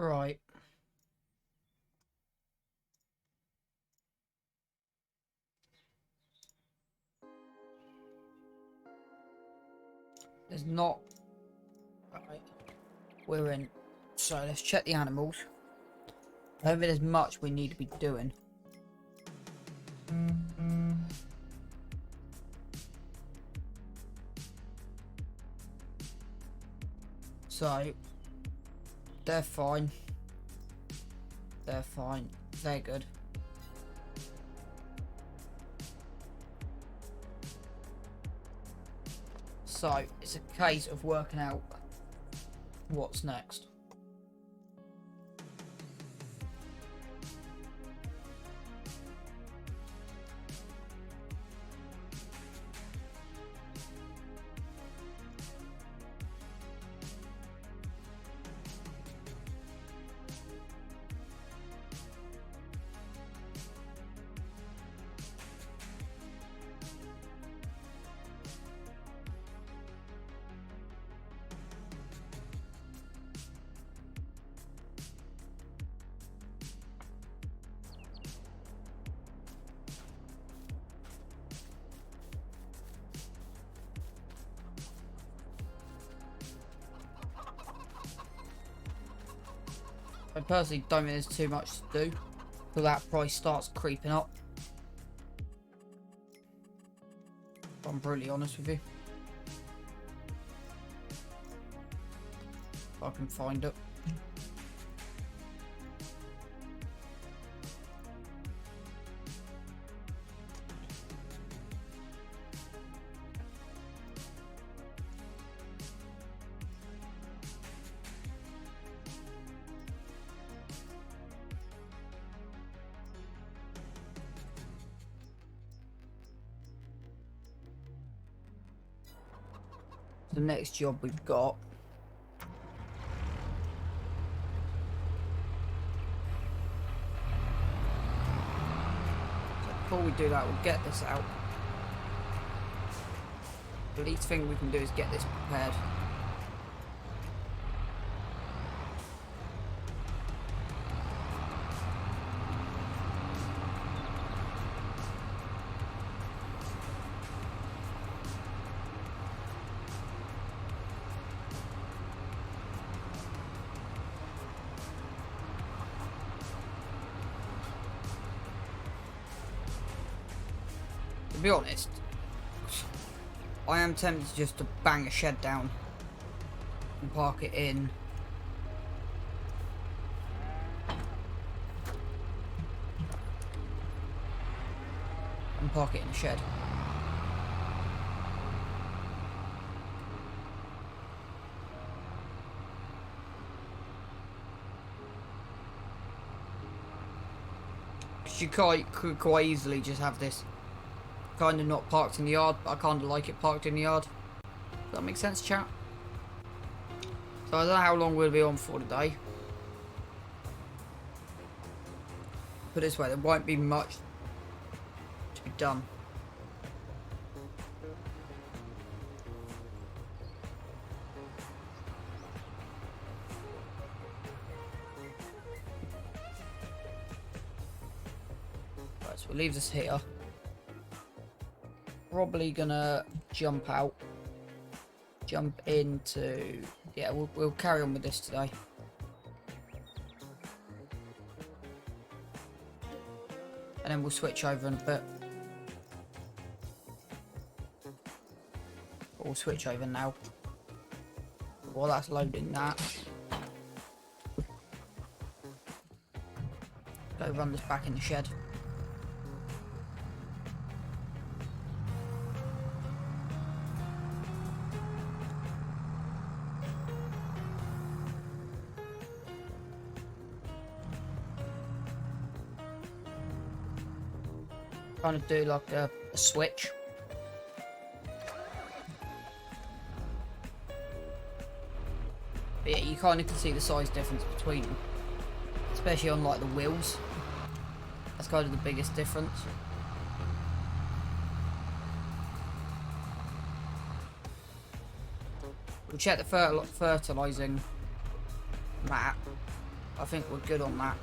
Right. There's not... Right. We're in. So let's check the animals. I don't think there's much we need to be doing. So, they're fine. They're fine. They're good. So, it's a case of working out what's next. I personally don't think there's too much to do till that price starts creeping up. If I'm brutally honest with you. If I can find it. The next job we've got so before we do that, we'll get this out. The least thing we can do is get this prepared. To be honest, I am tempted just to bang a shed down and park it in. And park it in the shed. Because you could quite easily just have this kind of not parked in the yard, but I kind of like it parked in the yard. Does that make sense, chat? So I don't know how long we'll be on for today. Put it this way, there won't be much to be done. Right, so we'll leave this here. Probably gonna jump out, jump into, yeah, we'll carry on with this today. And then we'll switch over in a bit. We'll switch over now. While that's loading that, go run this back in the shed. Kind of do like a switch. But yeah, you kind of can see the size difference between them, especially on like the wheels. That's kind of the biggest difference. We'll check the fertilizing map. I think we're good on that.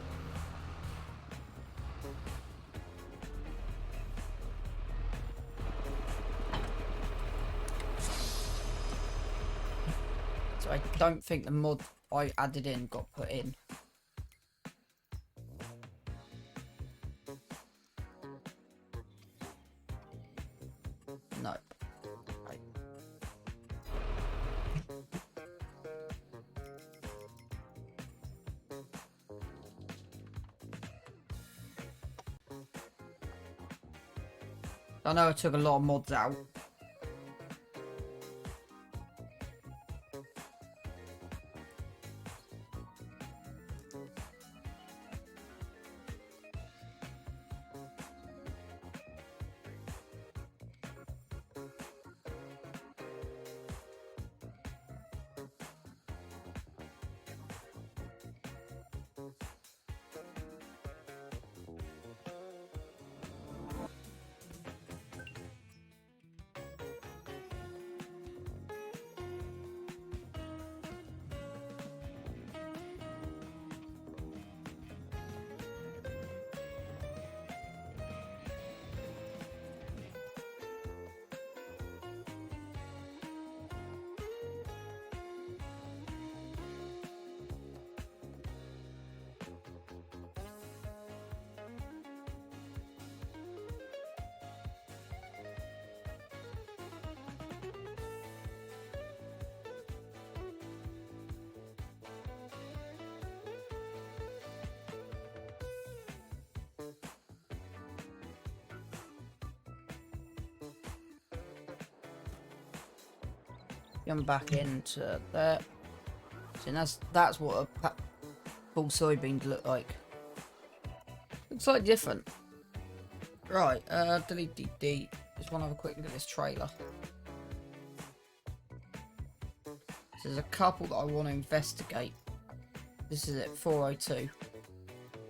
So I don't think the mod I added in got put in. Nope. Right. I know I took a lot of mods out. I'm back into there. So that's what a full soybeans look like. Looks like different. Right, delete. Just want to have a quick look at this trailer. So there's a couple that I want to investigate. This is at 402.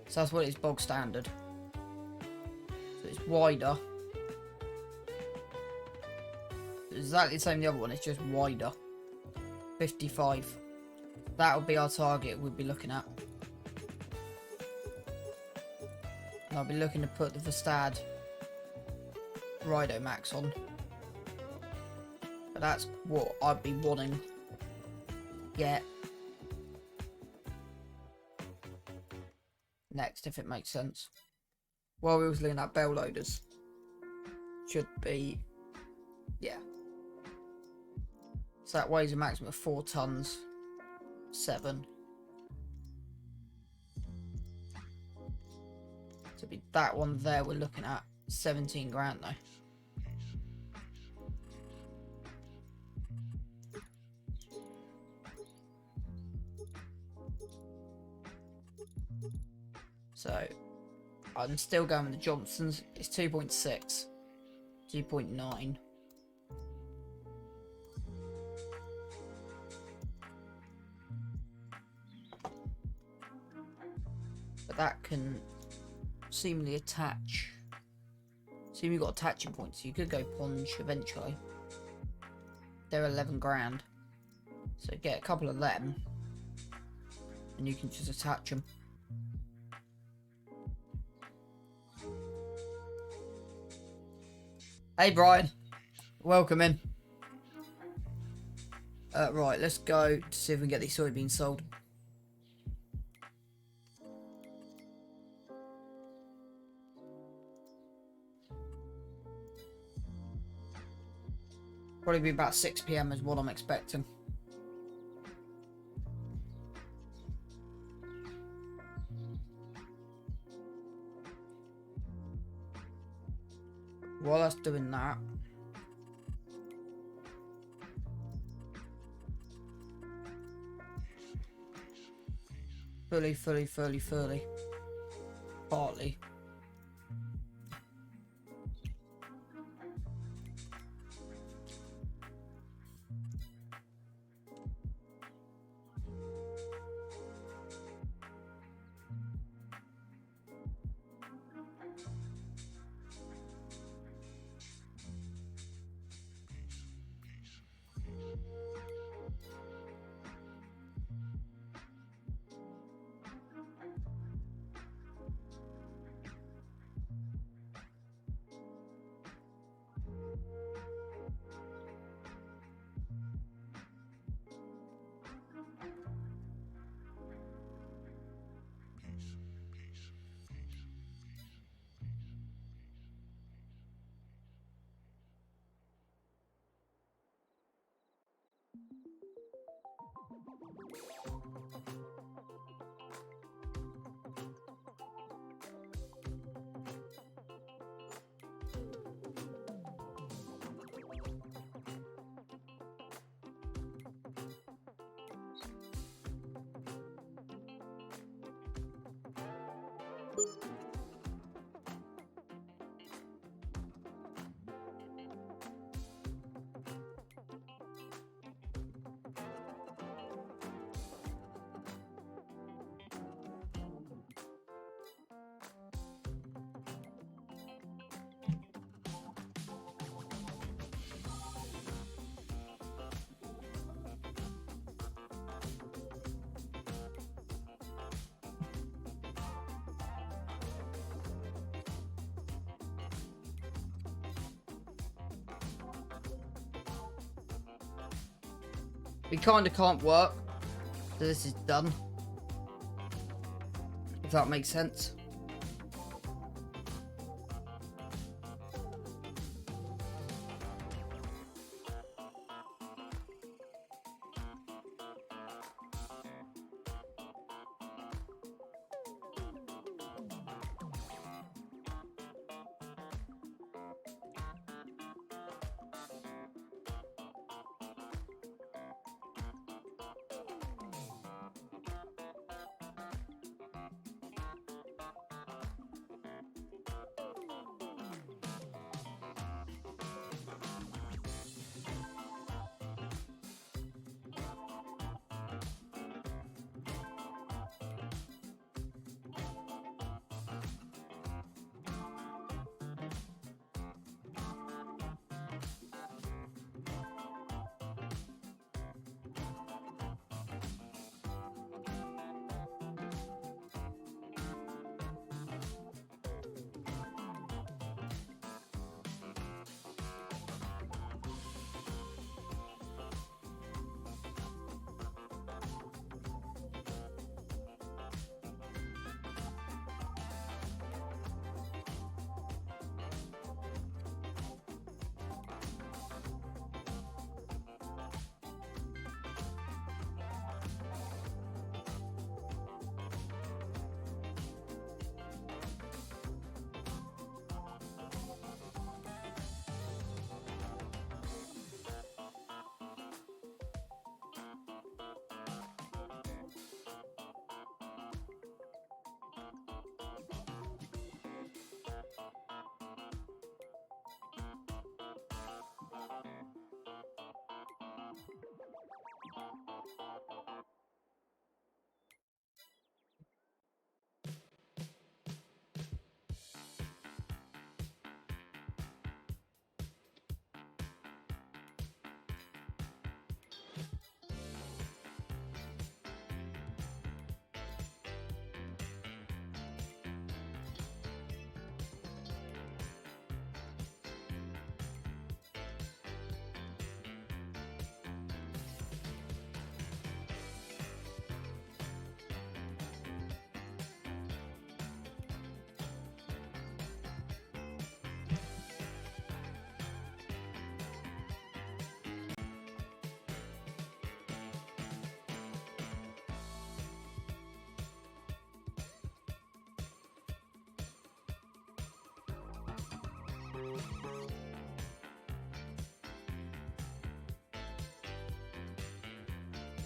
So that's what it is, bog standard. So it's wider. Exactly the same as the other one, it's just wider. 55. That would be our target we'd be looking at. And I'll be looking to put the Vestad Rido Max on. But that's what I'd be wanting. Get next, if it makes sense. While we was looking at bell loaders. Should be, yeah. So that weighs a maximum of 4 tons. 7. So be that one there we're looking at 17 grand though. So I'm still going with the Johnsons. It's 2.6, 2.9. But that can seemingly attach. See, you've got attaching points, so you could go Ponge eventually. They're 11 grand. So get a couple of them, and you can just attach them. Hey Brian, welcome in. Right, let's go to see if we can get these soybeans sold. Probably be about 6 PM is what I'm expecting. While that's doing that, fully, partly. We kind of can't work. So this is done. If that makes sense.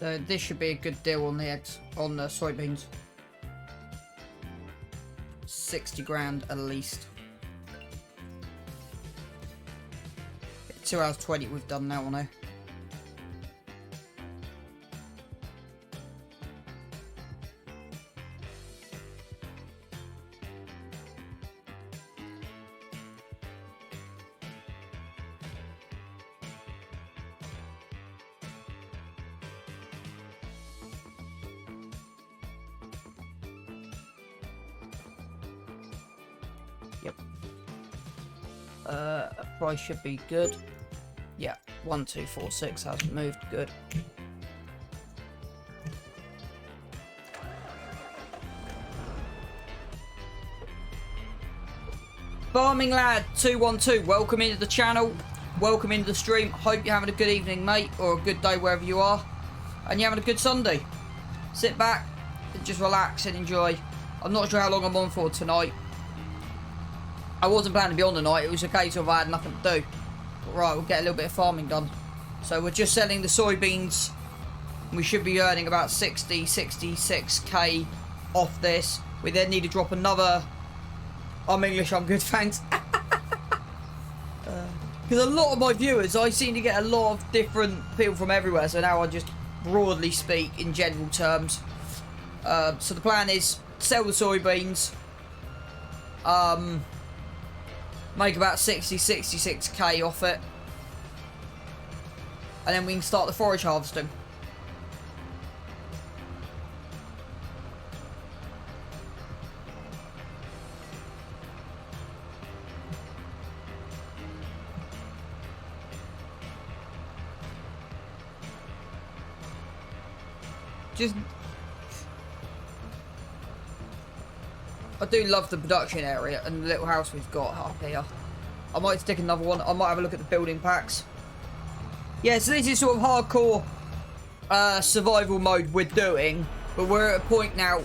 So this should be a good deal on the eggs, on the soybeans. 60 grand at least. 2 hours 20 we've done now on there. Yep. Price should be good. Yeah, 1246 hasn't moved. Good. Farming Lad 212, welcome into the channel. Welcome into the stream. Hope you're having a good evening, mate, or a good day wherever you are. and you're having a good Sunday. Sit back and just relax and enjoy. I'm not sure how long I'm on for tonight. I wasn't planning to be on tonight. It was a case of I had nothing to do. But right, we'll get a little bit of farming done. So we're just selling the soybeans. We should be earning about 66k off this. We then need to drop another... I'm English, I'm good, thanks. Because a lot of my viewers, I seem to get a lot of different people from everywhere. So now I just broadly speak in general terms. So the plan is sell the soybeans. Make about 66k off it. And then we can start the forage harvesting. I do love the production area and the little house we've got up here. I might stick another one. I might have a look at the building packs. Yeah, so this is sort of hardcore survival mode we're doing, but we're at a point now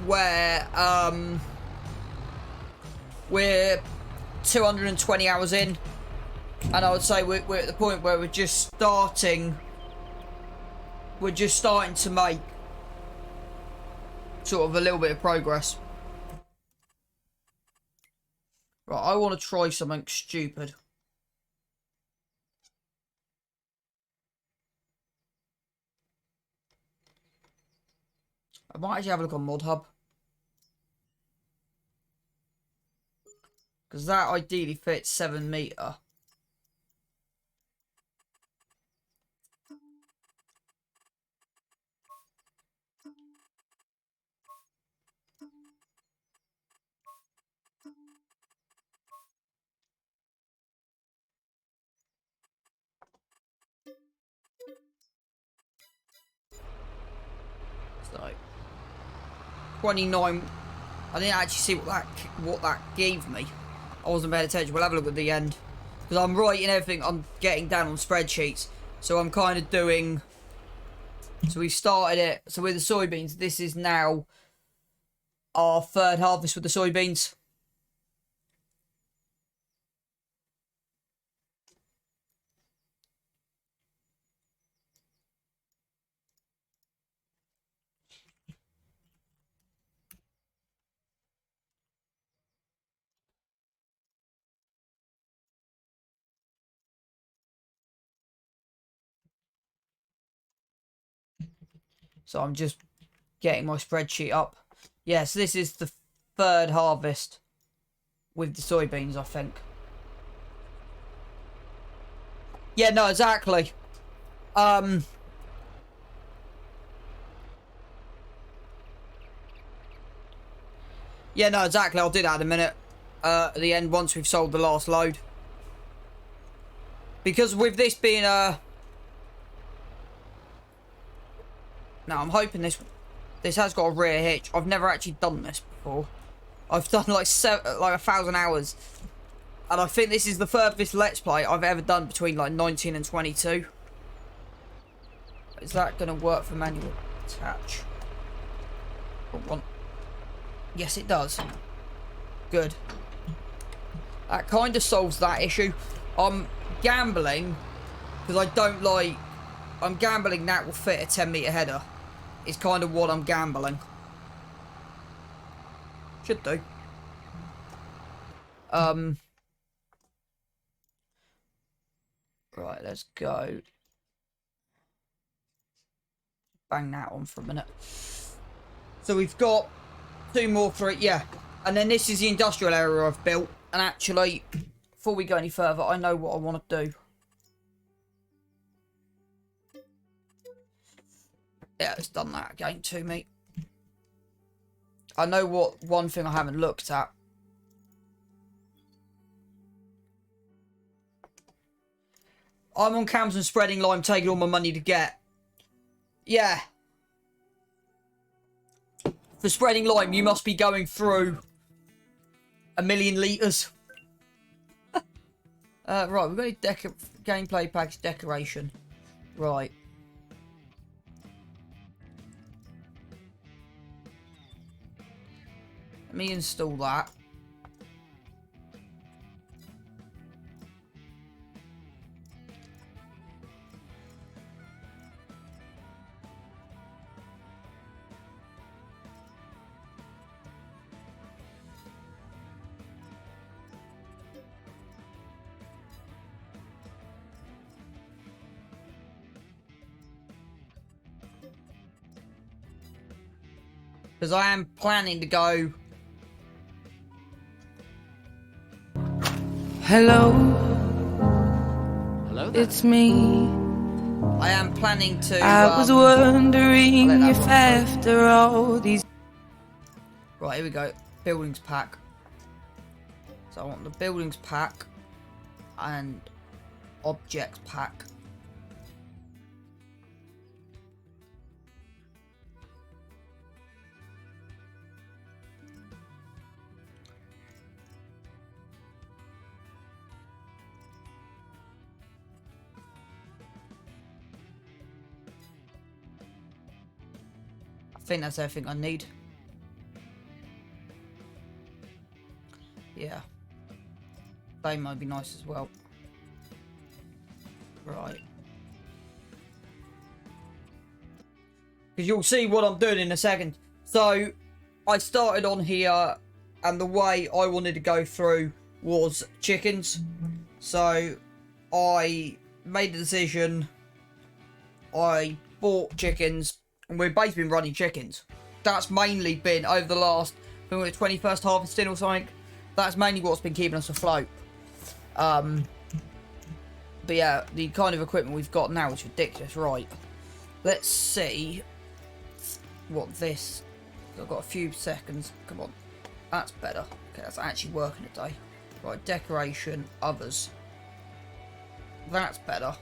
where we're 220 hours in, and I would say we're at the point where we're just starting to make sort of a little bit of progress. Right, I want to try something stupid. I might actually have a look on Mod Hub. Because that ideally fits 7 meter. So 29. I didn't actually see what that gave me. I wasn't paying attention. We'll have a look at the end. Because I'm writing everything I'm getting down on spreadsheets. So I'm kind of doing... So we started it. So with the soybeans, this is now our third harvest with the soybeans. So I'm just getting my spreadsheet up. Yes, this is the third harvest with the soybeans, I think. Yeah, no, exactly. Yeah, no, exactly. I'll do that in a minute. At the end, once we've sold the last load. Because with this being a... Now, I'm hoping this has got a rear hitch. I've never actually done this before. I've done like 1,000 hours. And I think this is the furthest Let's Play I've ever done between like 19 and 22. Is that going to work for manual attach? Yes, it does. Good. That kind of solves that issue. I'm gambling because I don't like... I'm gambling that will fit a 10 meter header. Is kind of what I'm gambling. Should do. Right, let's go. Bang that on for a minute. So we've got 2 more, 3, yeah. And then this is the industrial area I've built. And actually, before we go any further, I know what I want to do. Yeah, it's done that again to me. I know what one thing I haven't looked at. I'm on cams and spreading lime, taking all my money to get. Yeah. For spreading lime, you must be going through 1,000,000 litres. Right, we've got a gameplay package decoration. Right. me install that. Because I am planning to go. Hello. Hello there. It's me. I am planning to. I was wondering if run after all these. Right, here we go. Buildings pack. So I want the buildings pack and objects pack. I think that's everything I need. Yeah. They might be nice as well. Right. Because you'll see what I'm doing in a second. So, I started on here, and the way I wanted to go through was chickens. So, I made a decision. I bought chickens, and we've basically been running chickens. That's mainly been over the last, I think we're 21st harvesting or something. That's mainly what's been keeping us afloat. But yeah, the kind of equipment we've got now is ridiculous. Right, let's see what this. I've got a few seconds. Come on, that's better. Okay, that's actually working today. Right, decoration, others. That's better.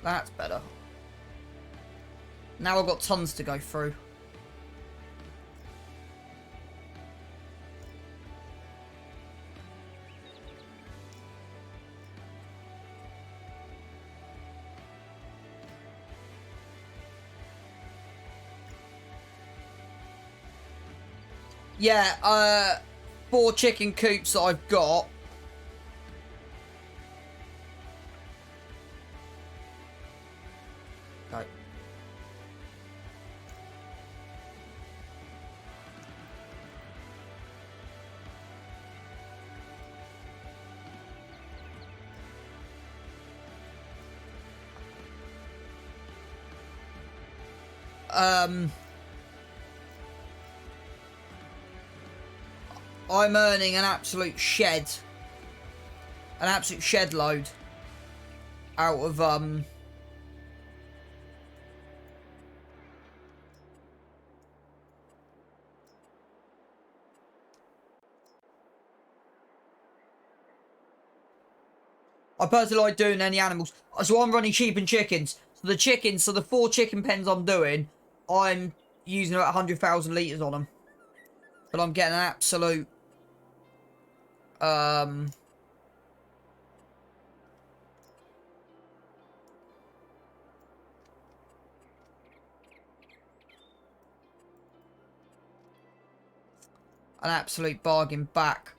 That's better. Now I've got tons to go through. Yeah, 4 chicken coops that I've got. Okay. I'm earning an absolute shed load out of I personally like doing any animals. So I'm running sheep and chickens. So the 4 chicken pens I'm doing, I'm using about 100,000 litres on them. But I'm getting an absolute an absolute bargain back.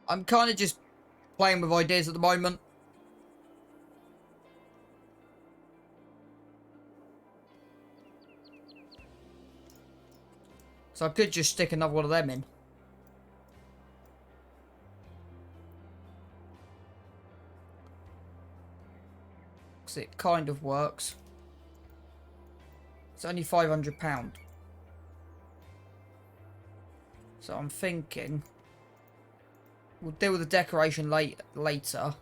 I'm kind of just playing with ideas at the moment. So I could just stick another one of them in. Because it kind of works. It's only £500. So I'm thinking we'll deal with the decoration later.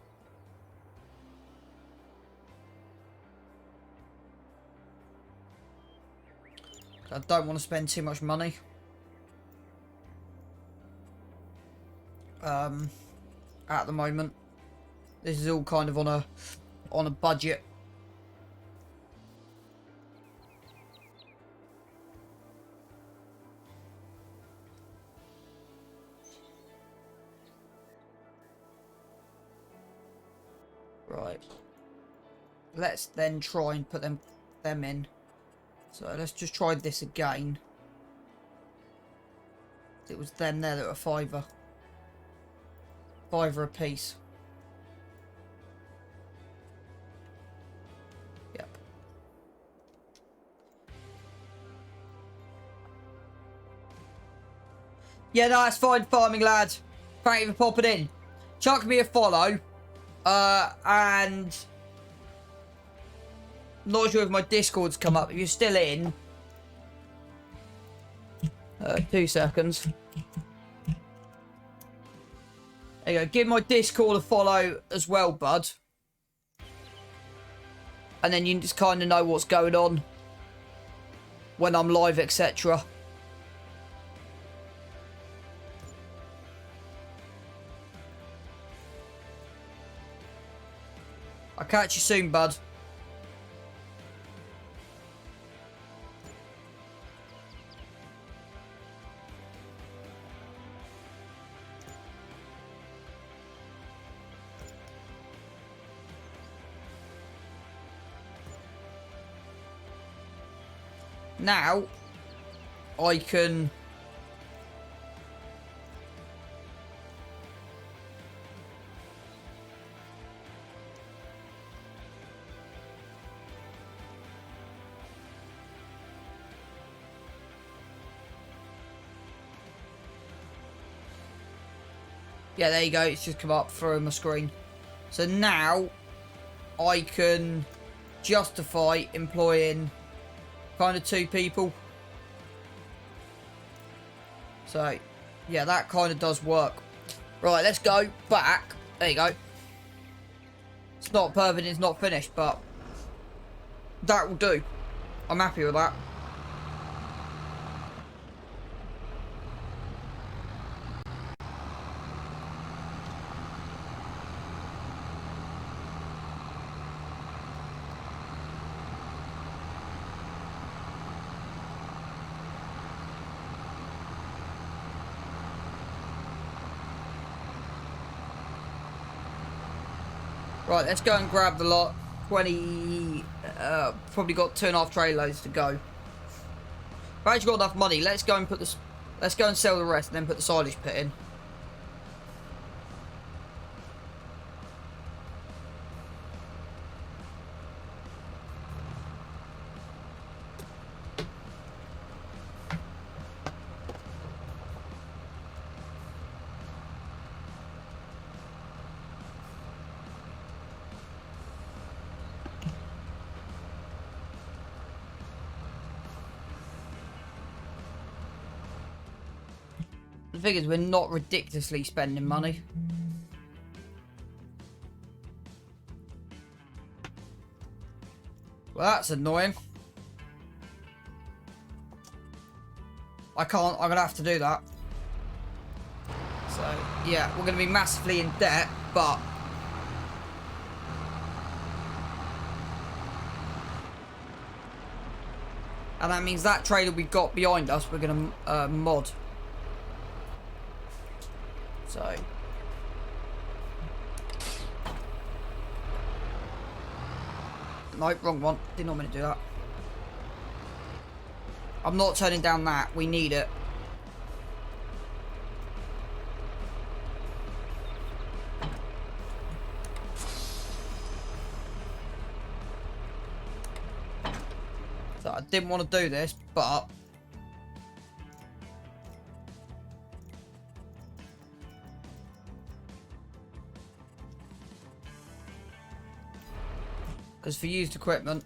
I don't want to spend too much money. At the moment, this is all kind of on a budget. Right. Let's then try and put them in. So let's just try this again. It was them there that were £5. £5 a piece. Yep. Yeah, no, that's fine, farming lad. Thank you for popping in. Chuck me a follow. And not sure if my Discord's come up. If you're still in, 2 seconds. There you go. Give my Discord a follow as well, bud. And then you just kind of know what's going on when I'm live, etc. I'll catch you soon, bud. Now, I can... Yeah, there you go. It's just come up through my screen. So now, I can justify employing kind of 2 people. So, yeah, that kind of does work. Right, let's go back. There you go. It's not perfect, it's not finished, but that will do. I'm happy with that. Right, let's go and grab the lot. 20, probably got 2.5 tray loads to go. I've actually got enough money. Let's go and put this. Let's go and sell the rest, and then put the silage pit in. The thing is, we're not ridiculously spending money. Well, that's annoying. I can't. I'm going to have to do that. So, yeah, we're going to be massively in debt, but... And that means that trailer we've got behind us, we're going to mod. So... Nope, wrong one. Did not mean to do that. I'm not turning down that. We need it. So I didn't want to do this, but... Because for used equipment...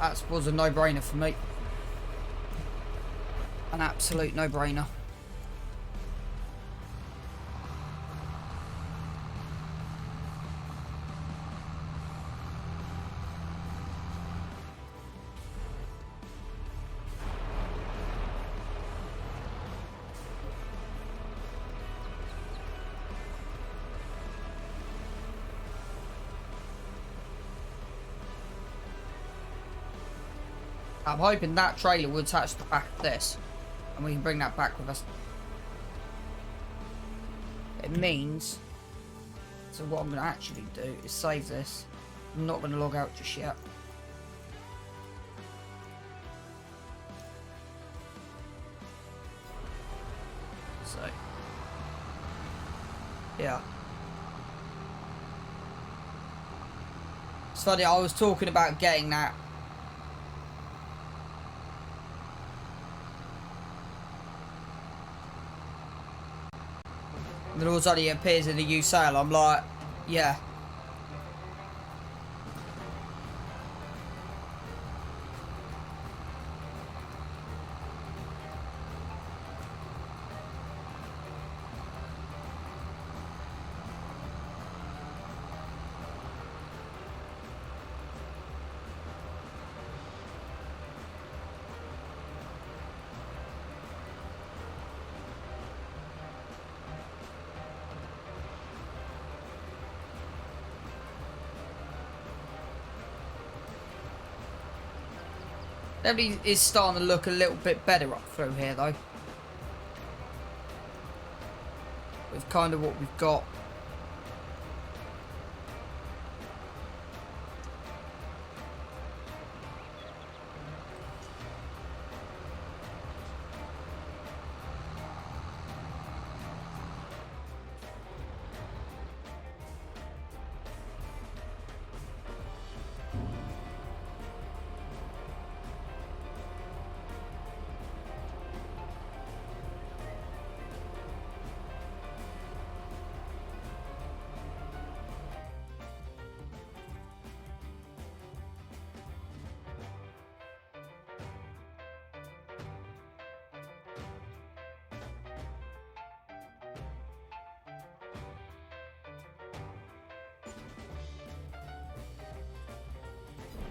That was a no-brainer for me. An absolute no-brainer. I'm hoping that trailer will attach to the back of this, and we can bring that back with us. It means, so what I'm going to actually do is save this. I'm not going to log out just yet. So, yeah. It's funny, I was talking about getting that. And then all of a sudden it appears in the used sale. I'm like, yeah. Everything is starting to look a little bit better up through here though. With kind of what we've got.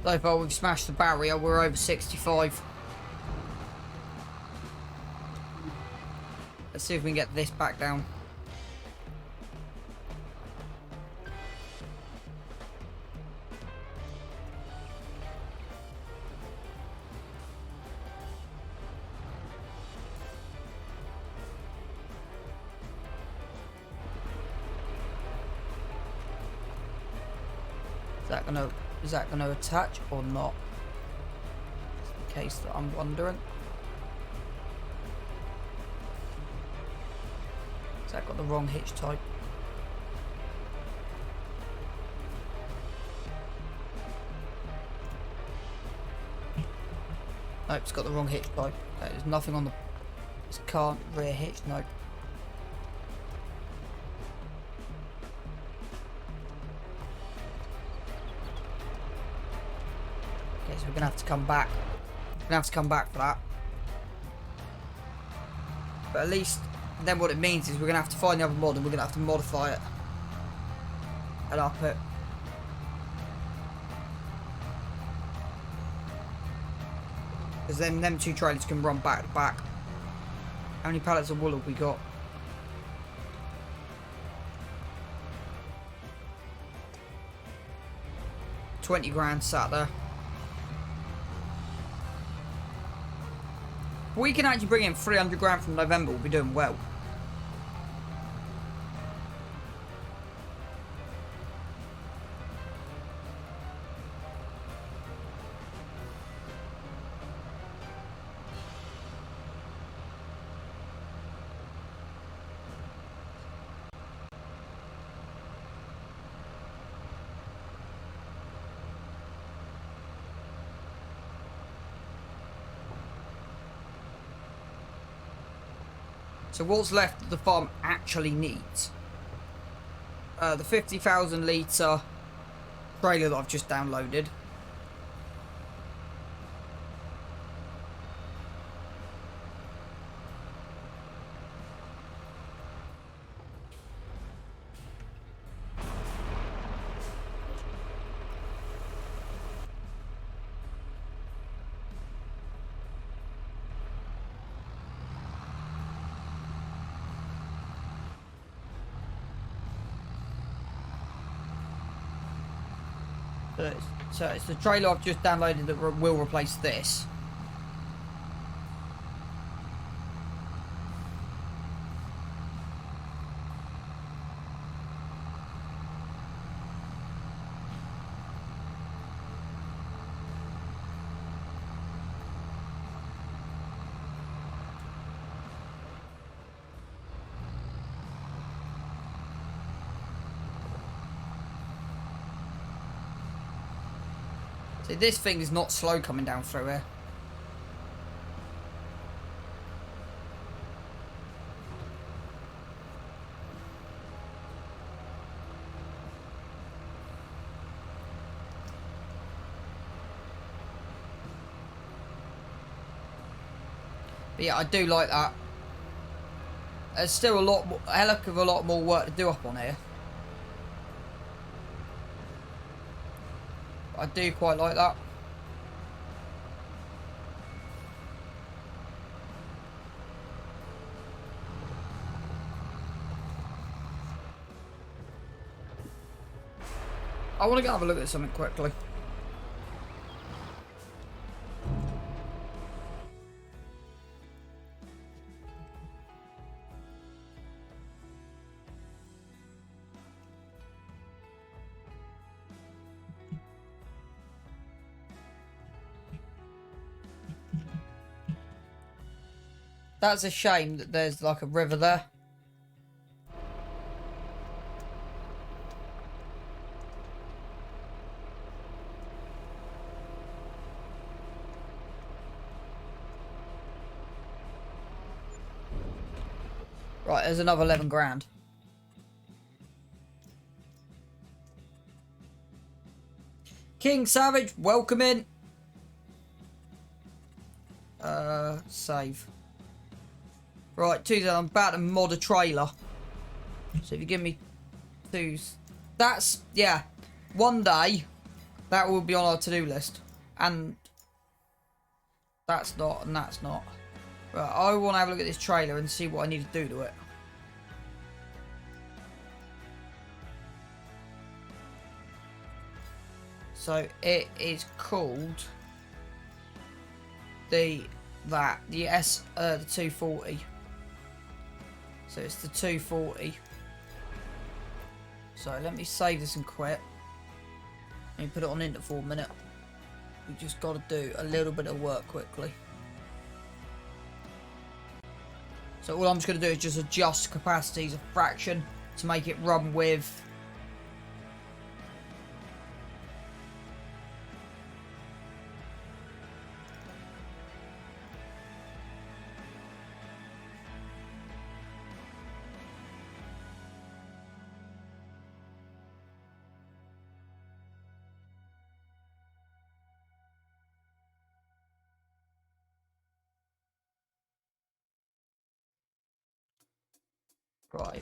So far we've smashed the barrier, we're over 65. Let's see if we can get this back down. Is that gonna attach or not? That's the case that I'm wondering. Has that got the wrong hitch type? Nope, it's got the wrong hitch type. Okay, there's nothing on the. This can't rear hitch. Nope. So we're gonna have to come back. We're gonna have to come back for that. But at least then what it means is we're gonna have to find the other mod and we're gonna have to modify it and up it. Because then them two trailers can run back to back. How many pallets of wool have we got? $20 grand sat there. We can actually bring in 300 grand from November, we'll be doing well. So what's left that the farm actually needs? The 50,000 litre trailer that I've just downloaded. So it's the trailer I've just downloaded that will replace this. See, this thing is not slow coming down through here. But yeah, I do like that. There's still a heck of a lot more work to do up on here. I do quite like that. I want to go have a look at something quickly. That's a shame that there's like a river there. Right, there's another 11 grand. King Savage, welcome in. Save. Right, 2,000. I'm about to mod a trailer. So if you give me two... That's... Yeah. One day, that will be on our to-do list. And... That's not, and that's not. Right, I want to have a look at this trailer and see what I need to do to it. So, it is called... The 240. So it's the 240. So let me save this and quit. Let me put it on into for a minute. We just got to do a little bit of work quickly. So all I'm just going to do is just adjust capacities a fraction to make it run with... Right.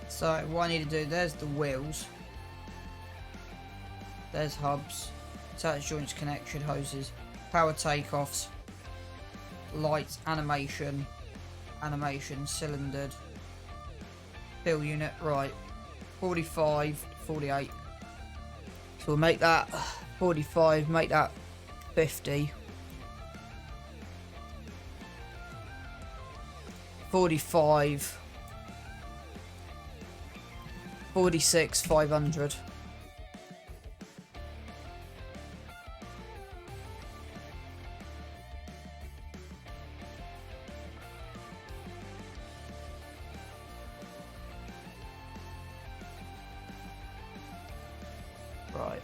So what I need to do, there's the wheels. There's hubs. Attach joints, connection, hoses, power takeoffs, lights, animation, cylindered, fill unit, right, 45, 48. So we'll make that 45, make that 50. 45, 46, 500. Right.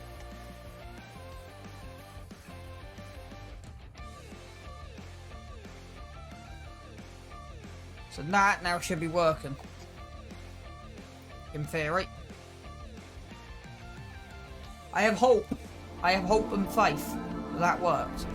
So that now should be working. In theory. I have hope. I have hope and faith that works.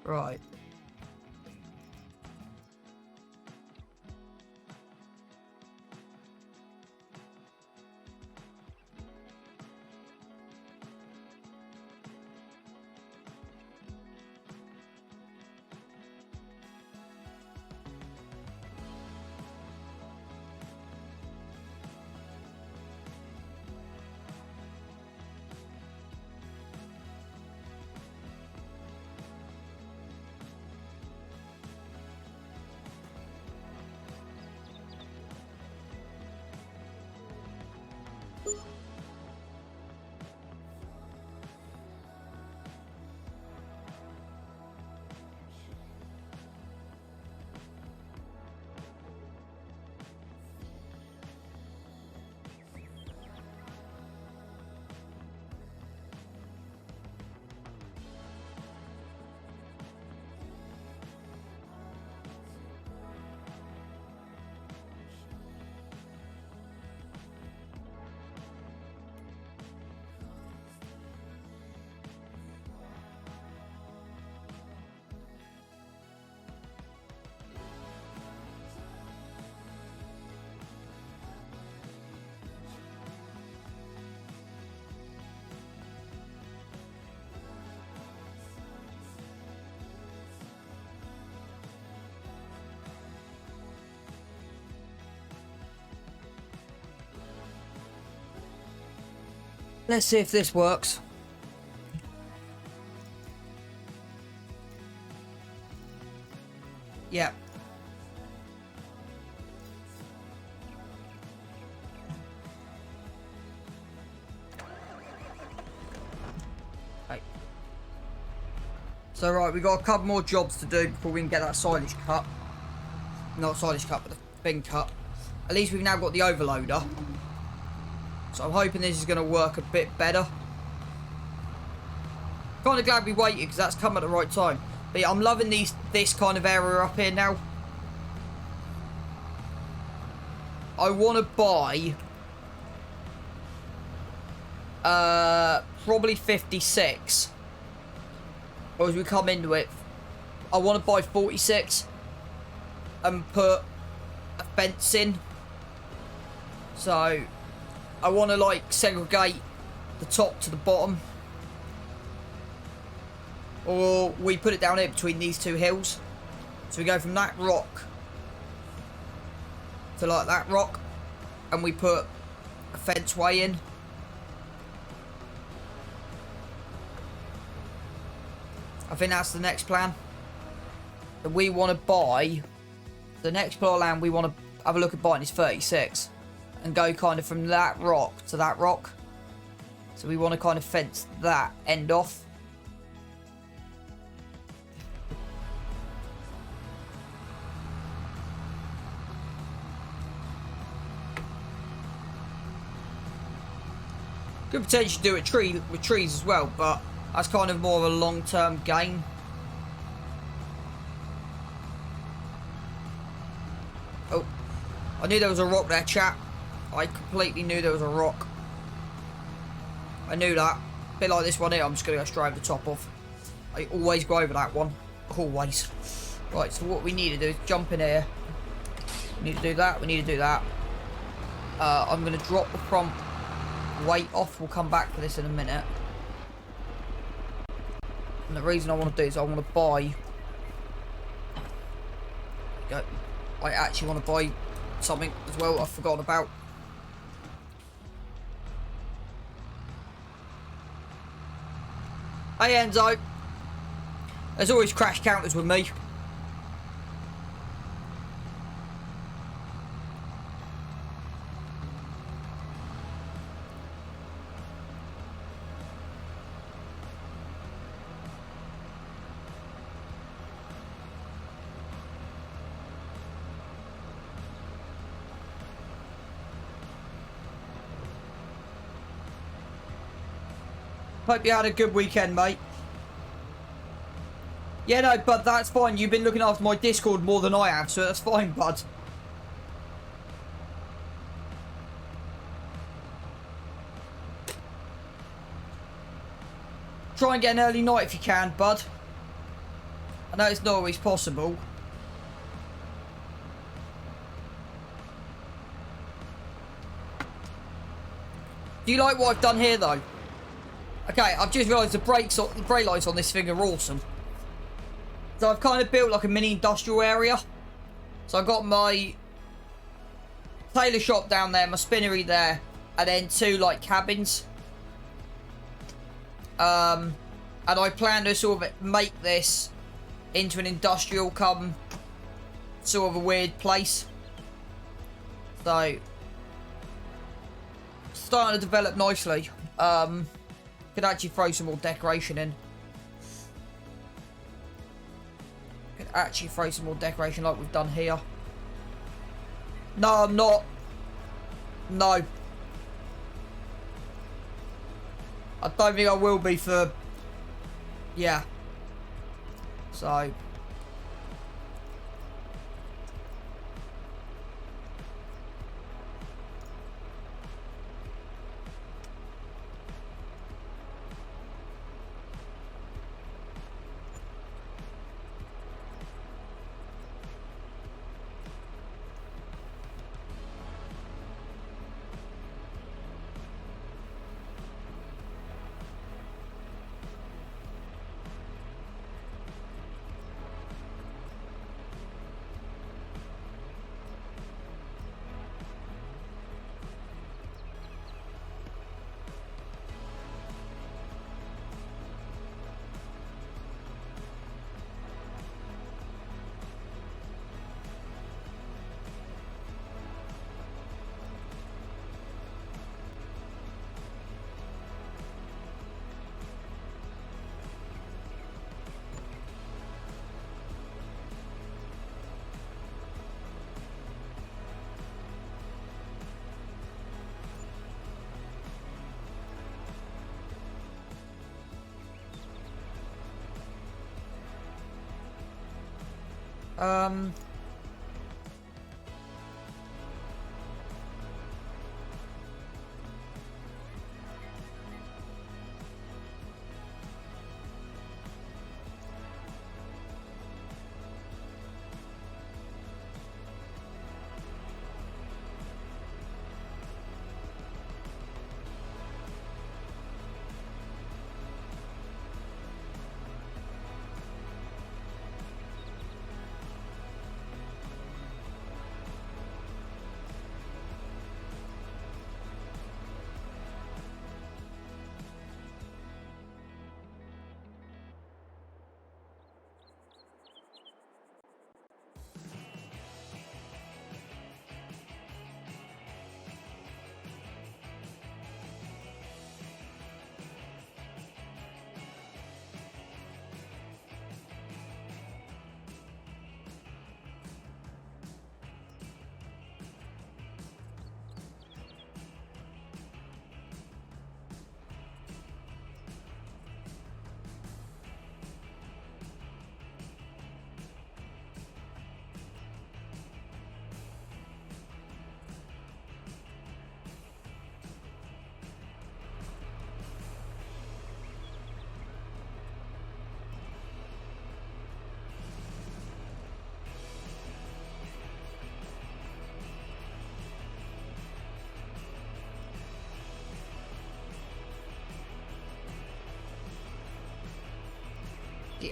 Right. Let's see if this works. Yeah. Right. So right, we got a couple more jobs to do before we can get that silage cut. Not silage cut, but the bin cut. At least we've now got the overloader. So I'm hoping this is going to work a bit better. Kind of glad we waited because that's come at the right time. But yeah, I'm loving this kind of area up here now. I want to buy probably 56. Or as we come into it, I want to buy 46 and put a fence in. So I want to like segregate the top to the bottom. Or we put it down here between these two hills. So we go from that rock to like that rock. And we put a fence way in. I think that's the next plan. And we want to buy... The next plot of land we want to have a look at buying is 36. And go kind of from that rock to that rock. So we want to kind of fence that end off. Could potentially do it with trees as well, but that's kind of more of a long-term gain. Oh, I knew there was a rock there, chat. I completely knew there was a rock. I knew that. A bit like this one here, I'm just going to go straight over the top of. I always go over that one. Always. Right, so what we need to do is jump in here. We need to do that, we need to do that. I'm going to drop the front weight off. We'll come back for this in a minute. And the reason I want to do is I want to buy... I actually want to buy something as well I've forgotten about. Hey Enzo. There's always crash counters with me. Hope you had a good weekend, mate. Yeah, no, but that's fine. You've been looking after my Discord more than I have, so that's fine, bud. Try and get an early night if you can, bud. know it's not always possible. Do you like what I've done here, though? Okay, I've just realised the brake lights on this thing are awesome. So I've kind of built like a mini industrial area. So I've got my tailor shop down there, my spinnery there, and then 2 like cabins. And I plan to sort of make this into an industrial come sort of a weird place. So starting to develop nicely. Could actually throw some more decoration in. Could actually throw some more decoration like we've done here. No, I'm not. No. I don't think I will be for... Yeah. So...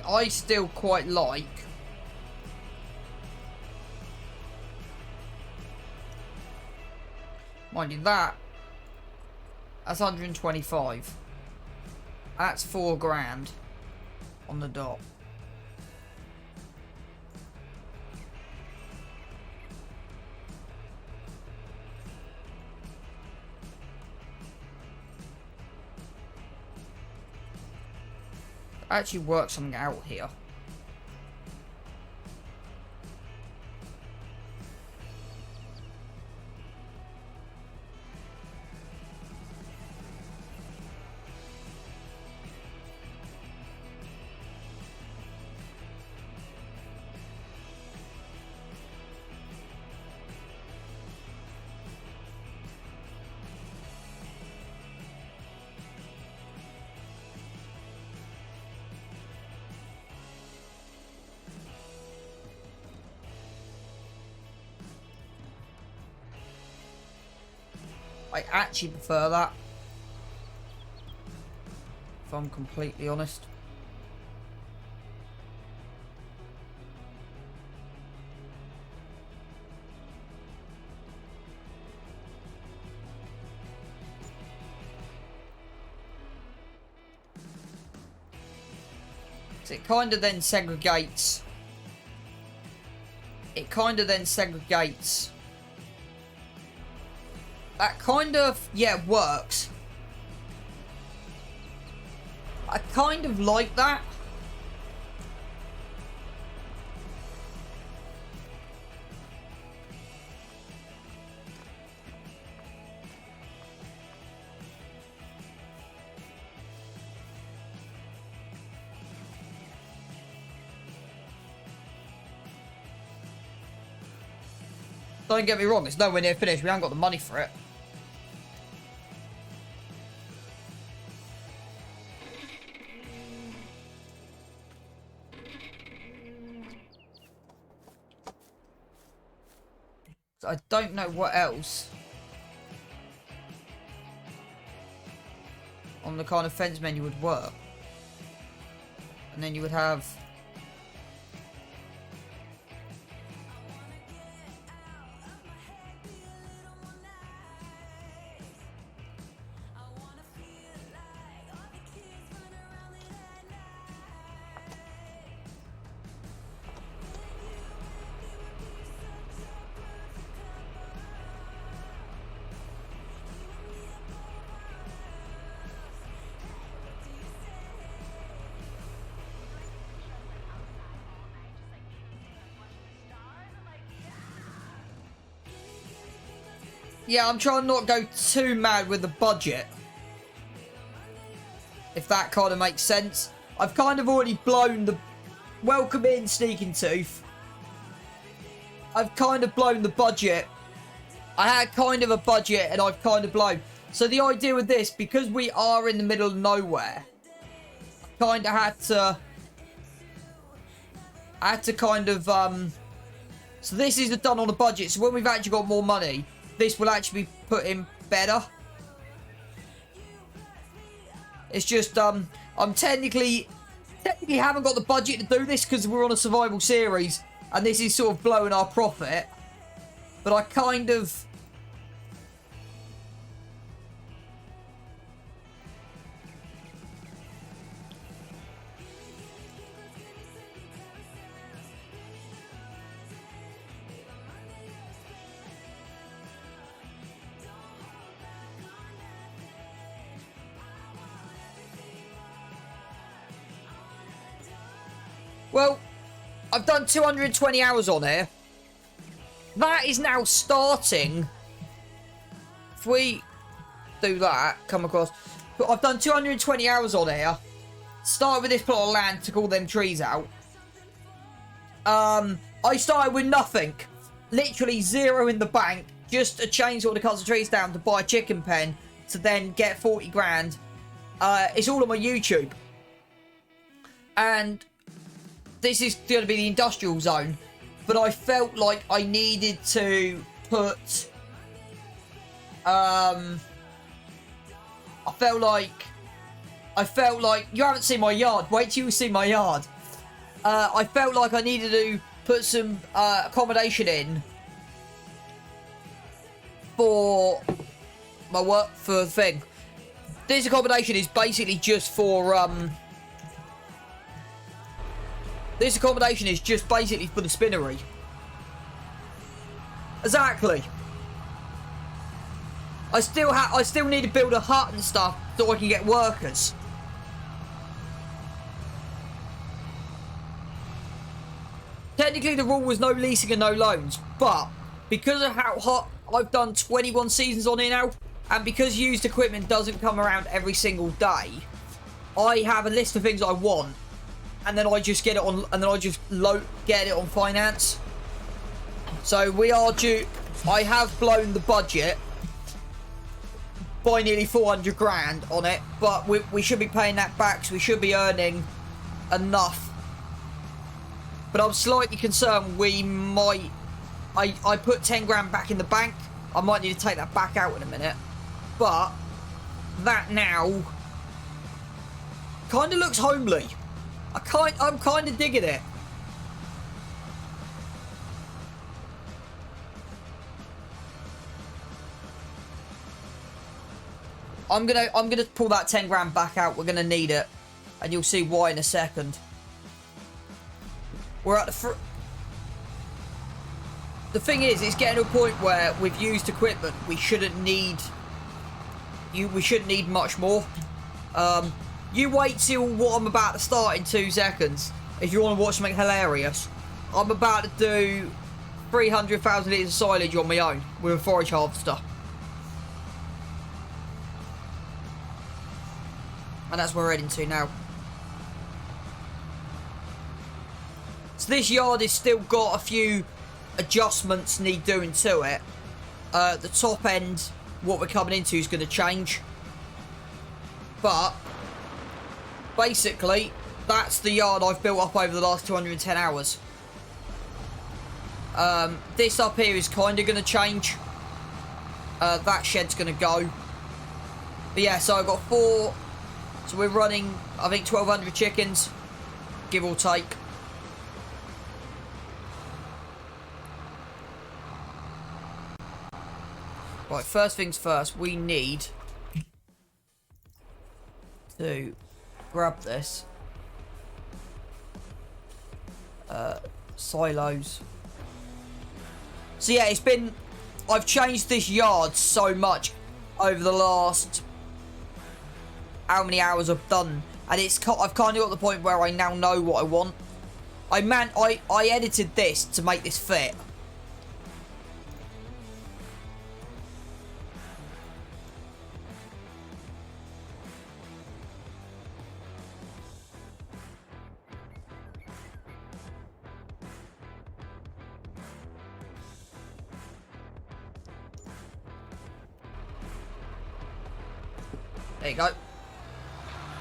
I still quite like... Mind you, that's 125. That's 4 grand on the dot. Actually work something out here. I actually prefer that. If I'm completely honest. So it kind of then segregates. It kind of then segregates. That kind of, yeah, works. I kind of like that. Don't get me wrong, it's nowhere near finished. We haven't got the money for it. So I don't know what else on the kind of fence menu would work. And then you would have... Yeah, I'm trying not to go too mad with the budget. If that kind of makes sense. I've kind of already blown the... Welcome in, Sneaking Tooth. I've kind of blown the budget. I had kind of a budget and I've kind of blown. So the idea with this, because we are in the middle of nowhere, I kind of had to... I had to kind of... So this is done on a budget. So when we've actually got more money... This will actually be put in better. It's just, I'm technically haven't got the budget to do this because we're on a survival series. And this is sort of blowing our profit. But I kind of... Well, I've done 220 hours on here. That is now starting. If we do that, come across. But I've done 220 hours on here. Started with this plot of land, took all them trees out. I started with nothing. Literally zero in the bank. Just a chainsaw to cut the trees down to buy a chicken pen. To then get 40 grand. It's all on my YouTube. And... this is going to be the industrial zone, but I felt like I needed to put, I felt like, you haven't seen my yard, wait till you see my yard. I felt like I needed to put some, accommodation in for my work, for the thing. This accommodation is basically just for, this accommodation is just basically for the spinnery. Exactly. I still need to build a hut and stuff so I can get workers. Technically the rule was no leasing and no loans, but because of how hot I've done 21 seasons on here now, and because used equipment doesn't come around every single day, I have a list of things I want. And then I just get it on, and then I just get it on finance. So we are due. I have blown the budget by nearly 400 grand on it, but we should be paying that back, so we should be earning enough. But I'm slightly concerned we might. I put 10 grand back in the bank. I might need to take that back out in a minute. But that now kind of looks homely. I'm kind of digging it. I'm gonna pull that 10 grand back out. We're gonna need it, and you'll see why in a second. We're at the thing is, it's getting to a point where with used equipment, we shouldn't need much more. You wait till what I'm about to start in 2 seconds if you want to watch something hilarious. I'm about to do 300,000 litres of silage on my own with a forage harvester. And that's where we're heading to now. So this yard has still got a few adjustments need doing to it. The top end, what we're coming into, is going to change. But basically, that's the yard I've built up over the last 210 hours. This up here is kind of going to change. That shed's going to go. But yeah, so I've got 4... So we're running, I think, 1,200 chickens, give or take. Right, first things first, we need to grab this. Silos. So yeah, I've changed this yard so much over the last... how many hours I've done, and I've kind of got to the point where I now know what I want. I edited this to make this fit. There you go.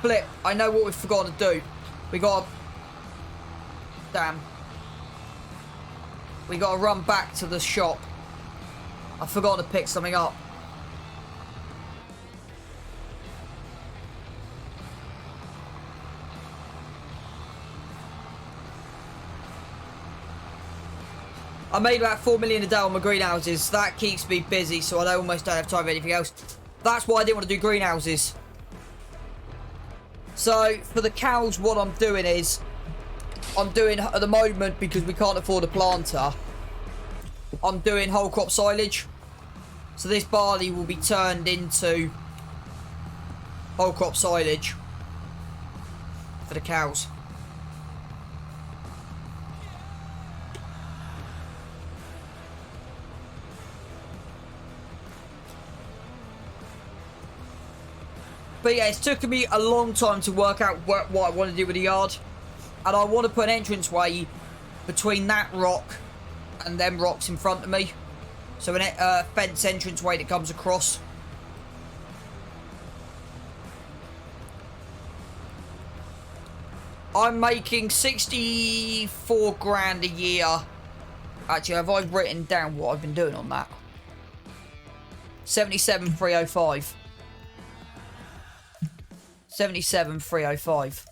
Flip. I know what we've forgotten to do. We got to run back to the shop. I forgot to pick something up. I made about 4 million a day on my greenhouses. That keeps me busy, so I almost don't have time for anything else. That's why I didn't want to do greenhouses. So, for the cows, what I'm doing is... I'm doing, at the moment, because we can't afford a planter, I'm doing whole crop silage. So this barley will be turned into whole crop silage for the cows. But yeah, it's taken me a long time to work out what I want to do with the yard. And I want to put an entranceway between that rock and them rocks in front of me. So a fence entranceway that comes across. I'm making 64 grand a year. Actually, have I written down what I've been doing on that? 77,305. 77,305.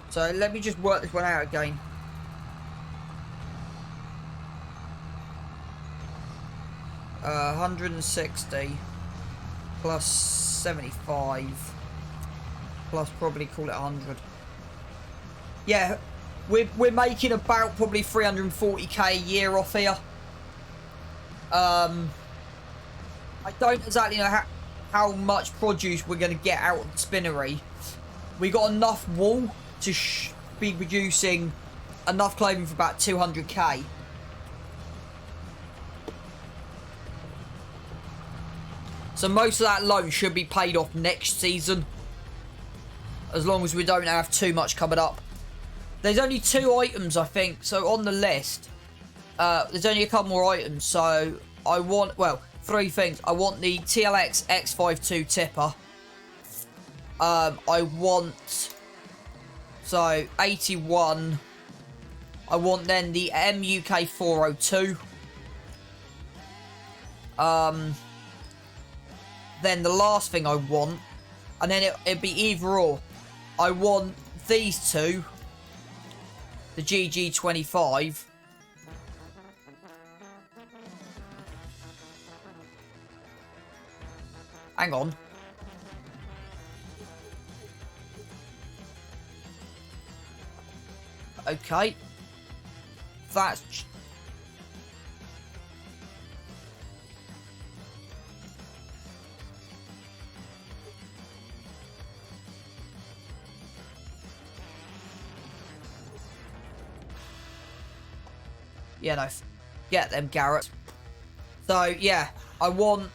So let me just work this one out again. Uh, 160 plus 75 plus probably call it 100. Yeah, we're making about probably 340k a year off here. I don't exactly know how much produce we're going to get out of the spinnery. We got enough wool to be producing enough clothing for about 200k. So most of that loan should be paid off next season, as long as we don't have too much coming up. There's only 2 items, I think, so on the list. There's only a couple more items, so I want, well, 3 things. I want the TLX X52 tipper I want... So, 81. I want then the MUK 402. Then the last thing I want, and then it'd be either or. I want these two, the GG25. Hang on. Okay. That's... Yeah, no. Get them, Garrett. So, yeah. I want...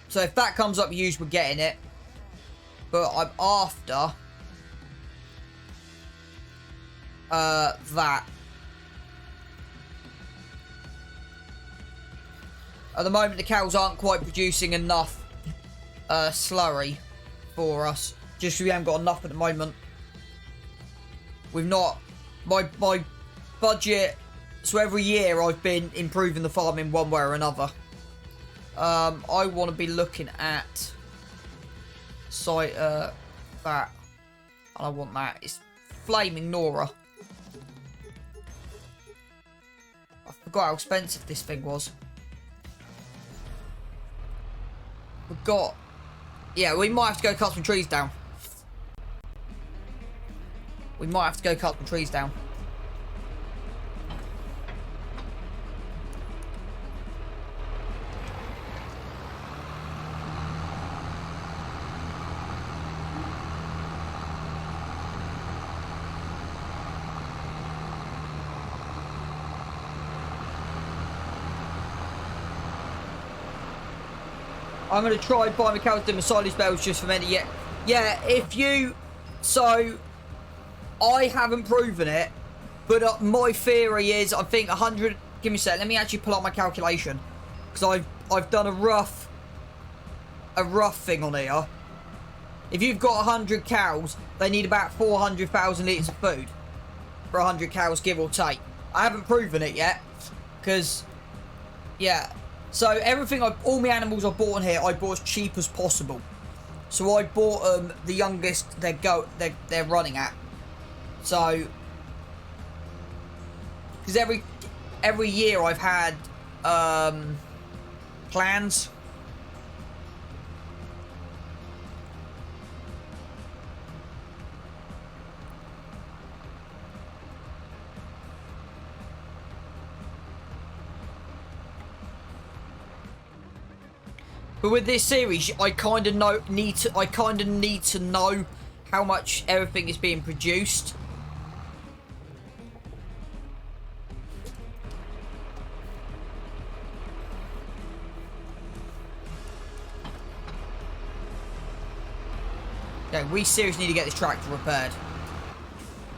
So, if that comes up, we're getting it. But I'm after... that. At the moment, the cows aren't quite producing enough slurry for us. Just because we haven't got enough at the moment. We've not... My budget... So every year I've been improving the farm in one way or another. I want to be looking at... site, that. And I want that. It's flaming Nora. I forgot how expensive this thing was. We've got... Yeah, we might have to go cut some trees down. We might have to go cut some trees down. I'm going to try and buy my cows doing my silage bells just for many yet. Yeah, if you... So, I haven't proven it, but my theory is, I think 100... Give me a sec, let me actually pull up my calculation. Because I've done a rough thing on here. If you've got 100 cows, they need about 400,000 litres of food. For 100 cows, give or take. I haven't proven it yet. Because, yeah... So everything, all my animals I bought in here, I bought as cheap as possible. So I bought the youngest they're running at. So, because every year I've had plans. But with this series, I kind of need to know how much everything is being produced. Yeah, we seriously need to get this tractor repaired.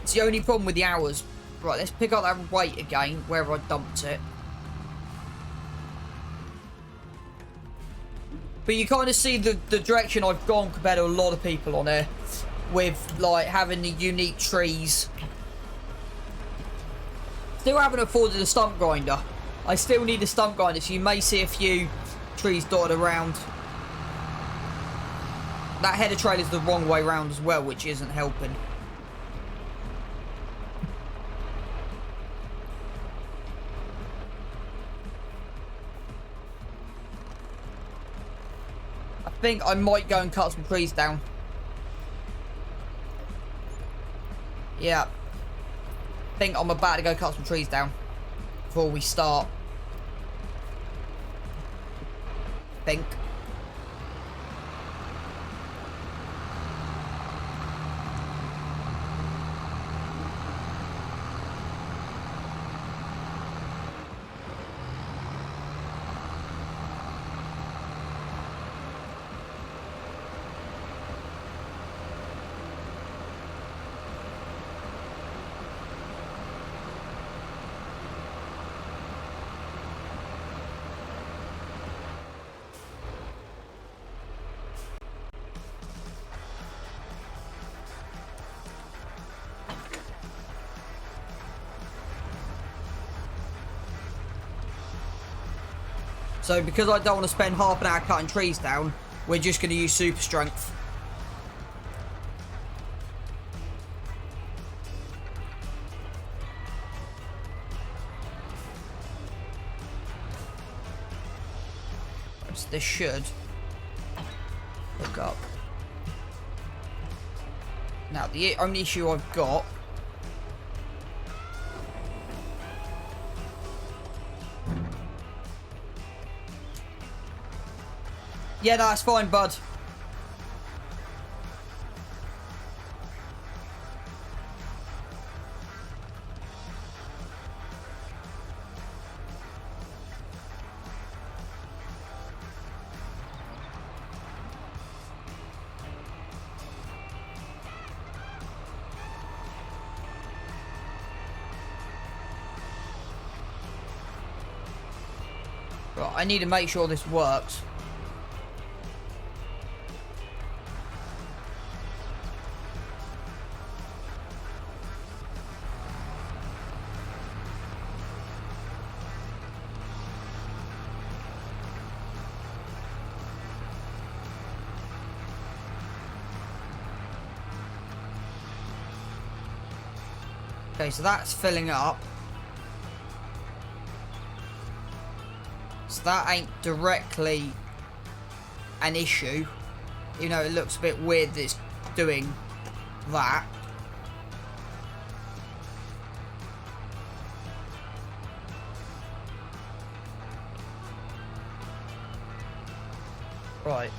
It's the only problem with the hours. Right, let's pick up that weight again, wherever I dumped it. But you kind of see the direction I've gone compared to a lot of people on here. With, like, having the unique trees. Still haven't afforded a stump grinder. I still need a stump grinder, so you may see a few trees dotted around. That header trailer's the wrong way round as well, which isn't helping. I think I might go and cut some trees down. Yeah. I think I'm about to go cut some trees down before we start. I think. So because I don't want to spend half an hour cutting trees down, we're just going to use super strength. So this should hook up. Now the only issue I've got yeah, no, that's fine, bud. Right, I need to make sure this works. Okay, so that's filling up. So that ain't directly an issue. You know, it looks a bit weird that it's doing that. Right.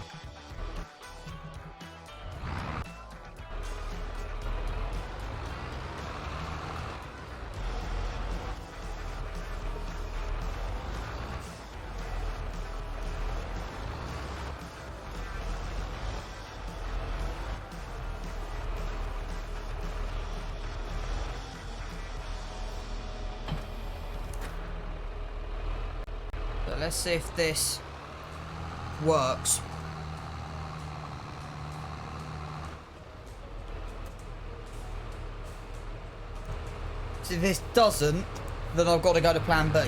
So let's see if this works. So if this doesn't, then I've got to go to plan B.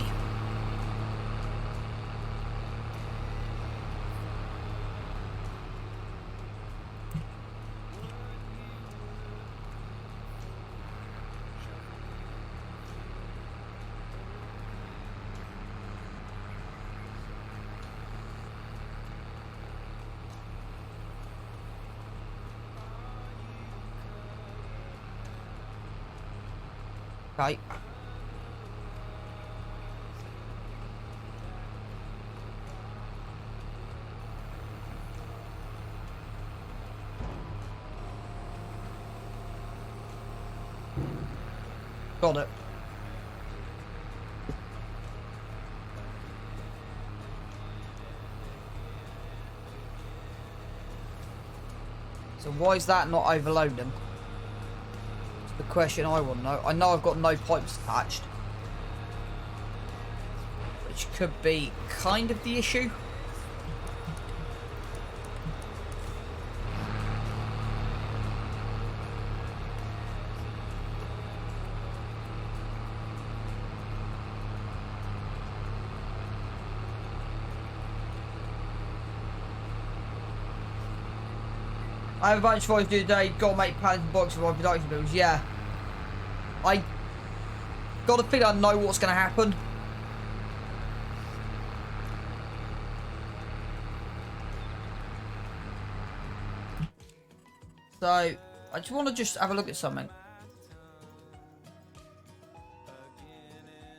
Right. Got it. So why is that not overloading? The question I want to know. I know I've got no pipes attached, which could be kind of the issue. I have a bunch of voice to do today. Gotta make pallets and boxes for my production bills. Yeah. I got a feeling I know what's going to happen. So, I just want to just have a look at something.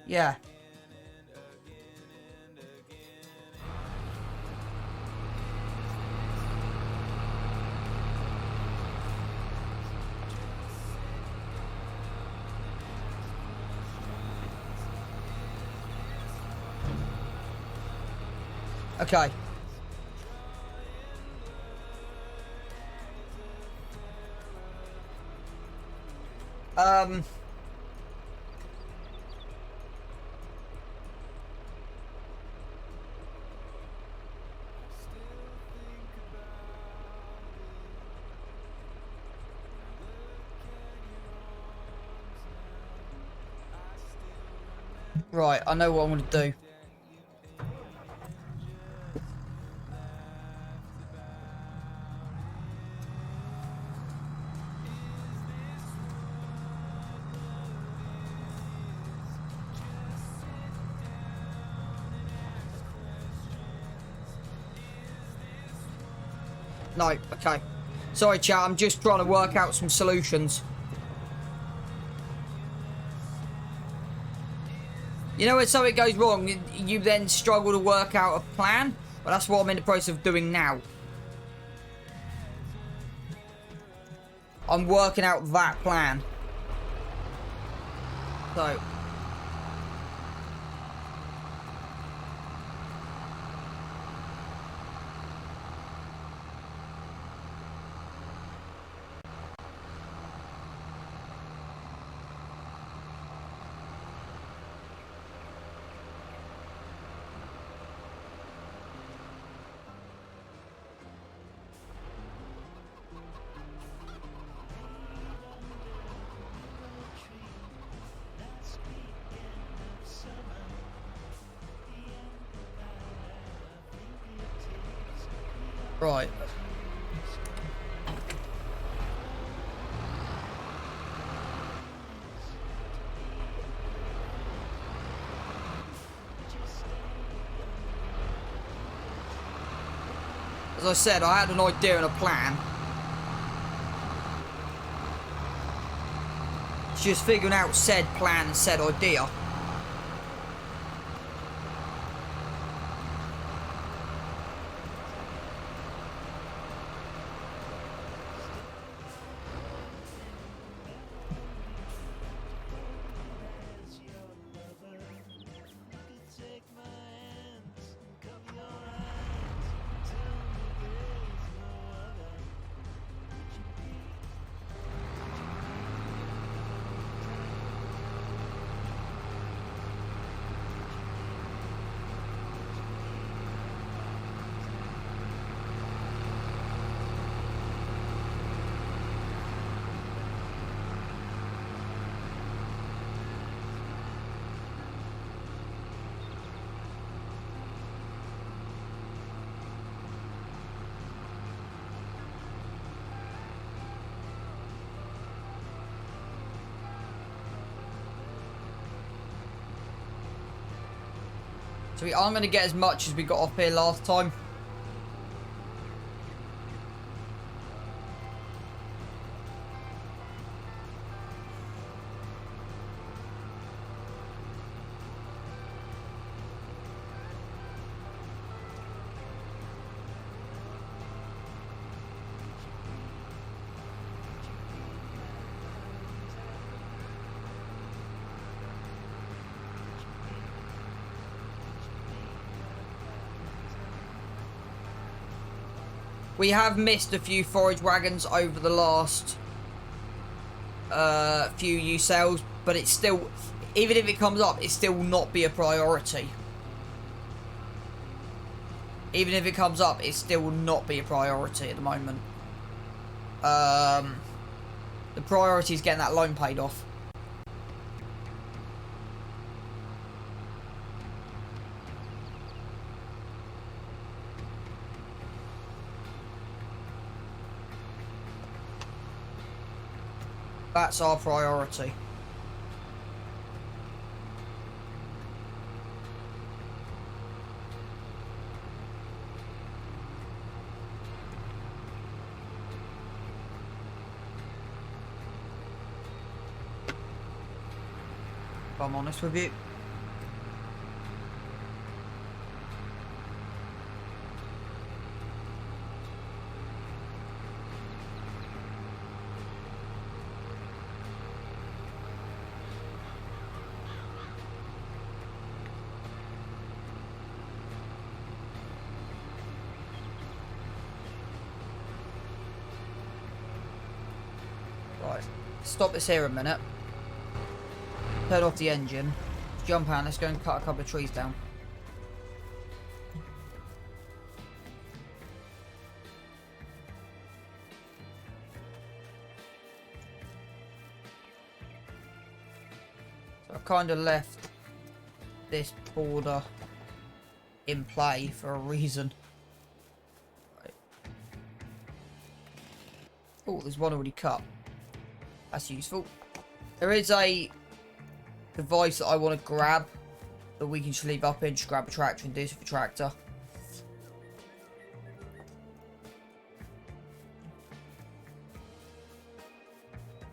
Yeah. Okay. Right, I know what I'm going to do. No, okay. Sorry, chat, I'm just trying to work out some solutions. You know when something goes wrong, you then struggle to work out a plan? Well, that's what I'm in the process of doing now. I'm working out that plan. So... Right. As I said, I had an idea and a plan. It's just figuring out said plan and said idea. So we aren't going to get as much as we got off here last time. We have missed a few forage wagons over the last few U sales, but it's still, even if it comes up, it still will not be a priority. Even if it comes up, it still will not be a priority at the moment. The priority is getting that loan paid off. That's our priority. If I'm honest with you. Right, stop this here a minute. Turn off the engine. Jump out, let's go and cut a couple of trees down. So I've kind of left this border in play for a reason. Right. Oh, there's one already cut. That's useful. There is a device that I want to grab that we can just leave up in, just grab a tractor and do this with a tractor.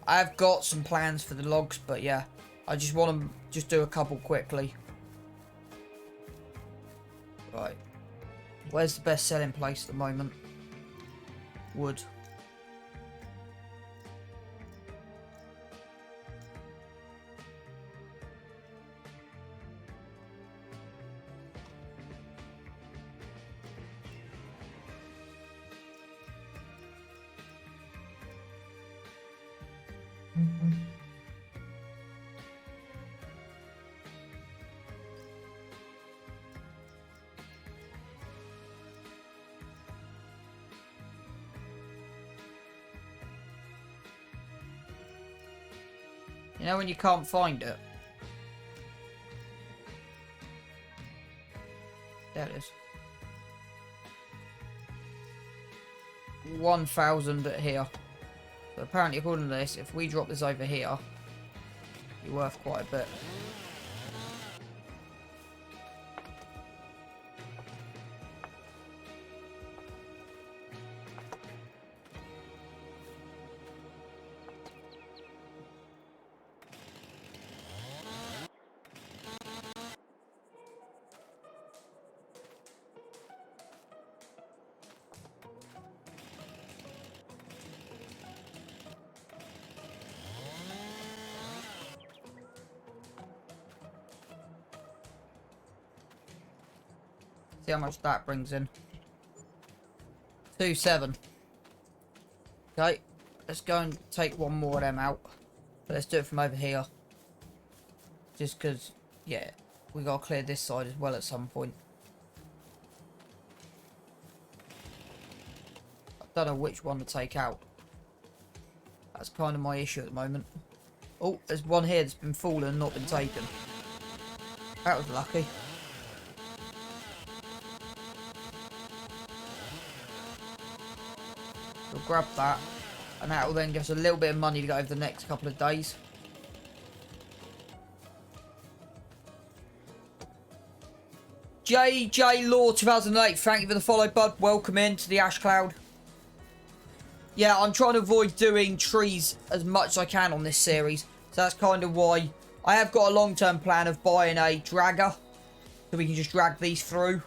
I've got some plans for the logs, but yeah, I just want to just do a couple quickly. Right. Where's the best selling place at the moment? Wood. You know when you can't find it? There it is. 1,000 here. But apparently, according to this, if we drop this over here, you're worth quite a bit. See how much that brings in. 2,700. Okay, let's go and take one more of them out. But let's do it from over here. Just because, yeah, we gotta clear this side as well at some point. I don't know which one to take out. That's kind of my issue at the moment. Oh, there's one here that's been fallen and not been taken. That was lucky. We'll grab that, and that will then give us a little bit of money to go over the next couple of days. JJ Law 2008, thank you for the follow, bud. Welcome into the Ash Cloud. Yeah, I'm trying to avoid doing trees as much as I can on this series. So that's kind of why I have got a long-term plan of buying a dragger, so we can just drag these through.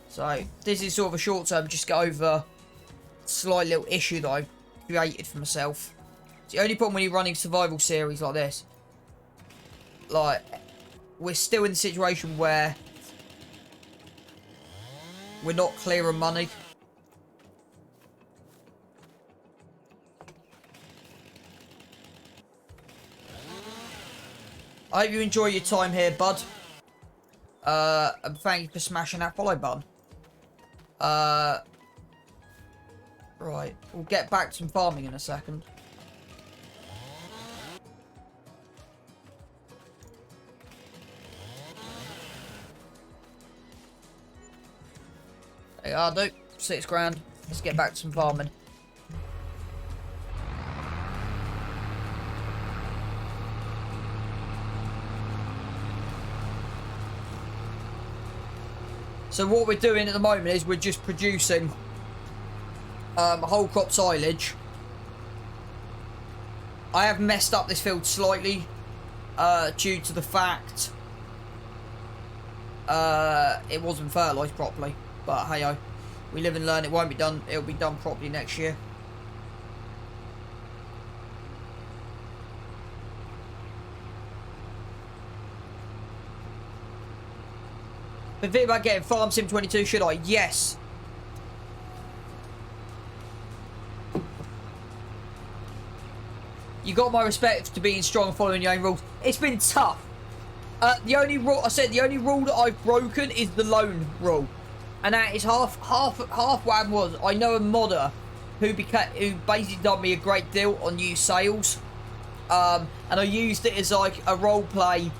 So this is sort of a short-term, just go over slight little issue that I've created for myself. It's the only problem when you're running survival series like this. Like, we're still in the situation where we're not clear on money. I hope you enjoy your time here, bud. And thank you for smashing that follow button. Right, we'll get back to some farming in a second. There you are, dude. 6 grand. Let's get back to some farming. So what we're doing at the moment is we're just producing whole crop silage. I have messed up this field slightly due to the fact it wasn't fertilised properly. But hey ho, we live and learn. It won't be done. It'll be done properly next year. Been thinking about getting Farm Sim 22, should I? Yes. You got my respect to being strong and following your own rules. It's been tough. The only rule the only rule that I've broken is the loan rule, and that is half what I was. I know a modder who basically done me a great deal on used sales, and I used it as like a role play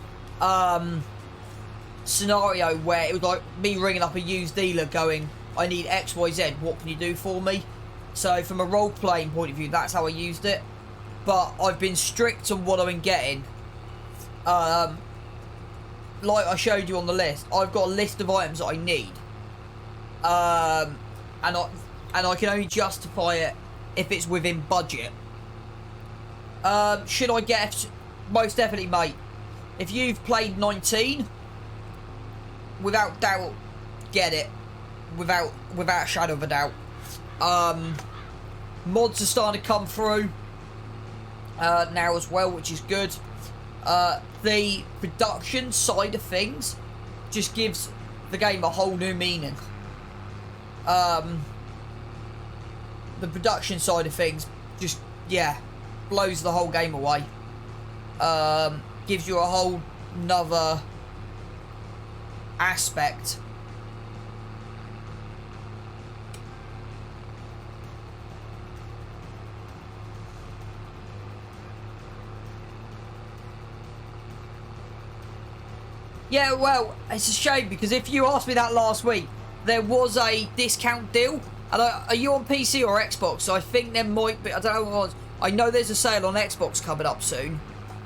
scenario where it was like me ringing up a used dealer going, I need XYZ, what can you do for me? So from a role playing point of view, that's how I used it. But I've been strict on what I've been getting. Like I showed you on the list, I've got a list of items that I need. And I can only justify it if it's within budget. Should I get most definitely, mate. If you've played 19, without doubt, get it. Without a shadow of a doubt. Mods are starting to come through now as well, which is good. The production side of things just gives the game a whole new meaning. The production side of things just, yeah, blows the whole game away. Gives you a whole nother aspect. Yeah, well, it's a shame because if you asked me that last week, there was a discount deal. And are you on PC or Xbox? So I think there might be, I don't know what it was. I know there's a sale on Xbox coming up soon.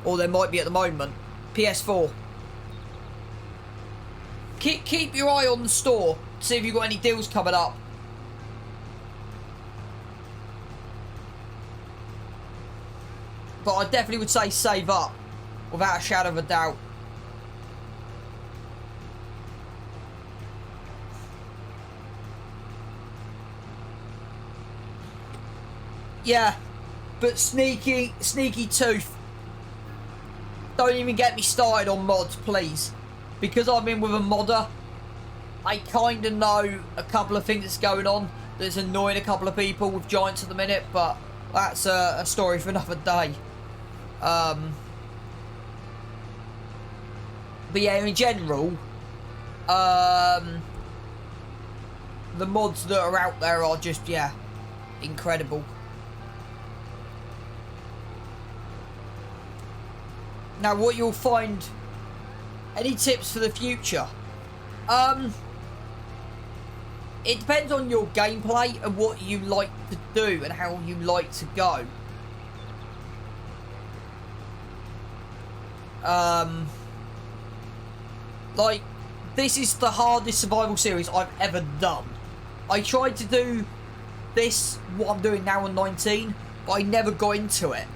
Or there might be at the moment. PS4. Keep your eye on the store. See if you've got any deals coming up. But I definitely would say save up. Without a shadow of a doubt. Yeah, but sneaky tooth. Don't even get me started on mods, please. Because I'm in with a modder, I kind of know a couple of things that's going on that's annoying a couple of people with Giants at the minute, but that's a story for another day. But yeah, in general, the mods that are out there are just, yeah, incredible. Now, what you'll find, any tips for the future? It depends on your gameplay and what you like to do and how you like to go. Like, this is the hardest survival series I've ever done. I tried to do this, what I'm doing now on 19, but I never got into it.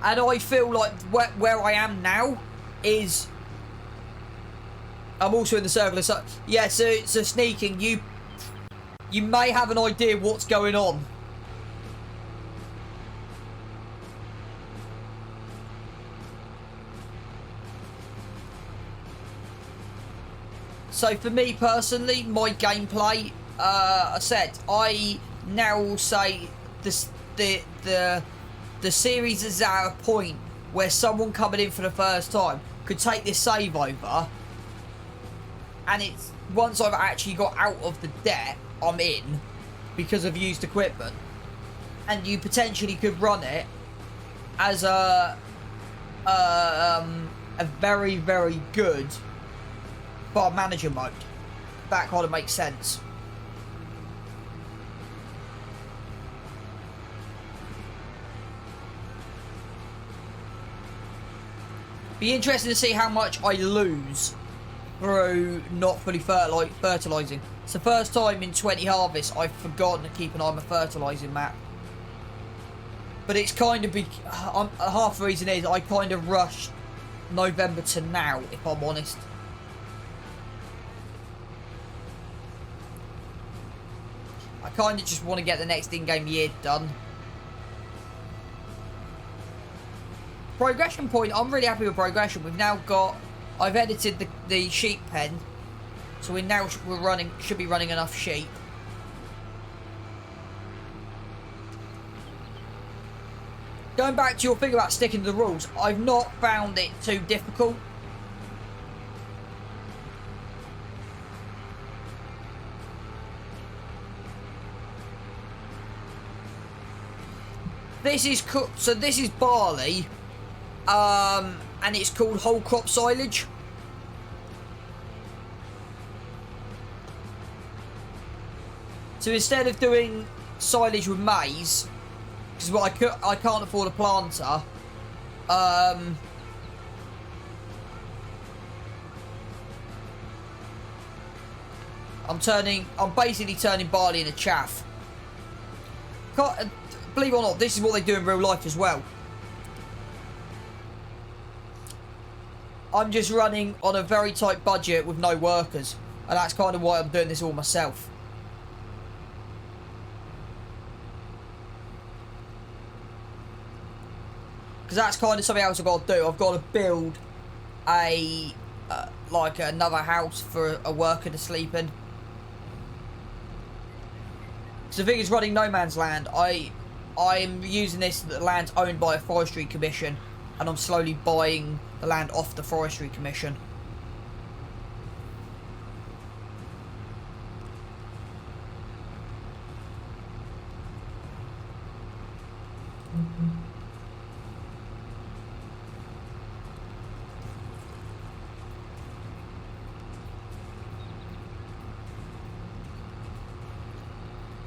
And I feel like where I am now is... I'm also in the circle. So, yeah, so sneaking. You may have an idea what's going on. So for me personally, my gameplay, I said, I now will say this, the series is at a point where someone coming in for the first time could take this save over, and it's once I've actually got out of the debt I'm in because of used equipment, and you potentially could run it as a very, very good bar manager mode. That kind of makes sense. Be interesting to see how much I lose through not fully fertilising. It's the first time in 20 harvests I've forgotten to keep an eye on my fertilising map. But it's kind of half the reason is I kind of rushed November to now, if I'm honest. I kind of just want to get the next in-game year done. Progression point, I'm really happy with progression. We've now got, I've edited the sheep pen, so should be running enough sheep. Going back to your thing about sticking to the rules, I've not found it too difficult. This is so this is barley. And it's called whole crop silage. So instead of doing silage with maize, because I can't afford a planter, I'm basically turning barley into chaff. believe it or not, this is what they do in real life as well. I'm just running on a very tight budget with no workers. And that's kind of why I'm doing this all myself. Because that's kind of something else I've got to do. I've got to build a, like another house for a worker to sleep in. So the thing is, running No Man's Land, I'm using this, the land's owned by a forestry commission. And I'm slowly buying the land off the forestry commission.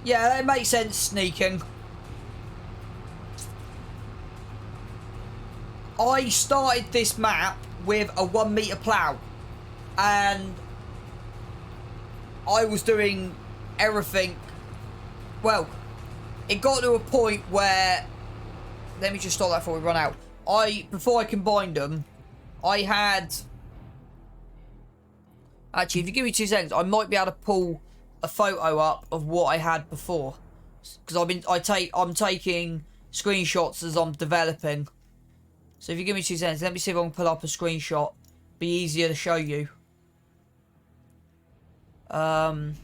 Yeah, that makes sense, sneaking. I started this map with a 1 meter plough. And I was doing everything. Well, it got to a point where... Let me just stop that before we run out. Before I combined them, I had... Actually, if you give me 2 seconds, I might be able to pull a photo up of what I had before, because I'm taking screenshots as I'm developing. So if you give me 2 seconds, let me see if I can pull up a screenshot. Be easier to show you. Right,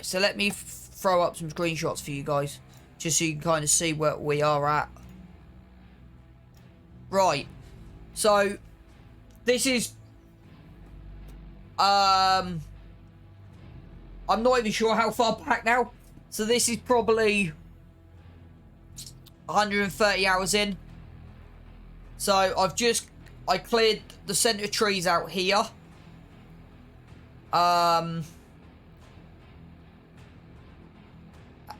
so let me throw up some screenshots for you guys, just so you can kind of see where we are at. Right, so this is I'm not even sure how far back now. So this is probably 130 hours in. So I cleared the centre trees out here. And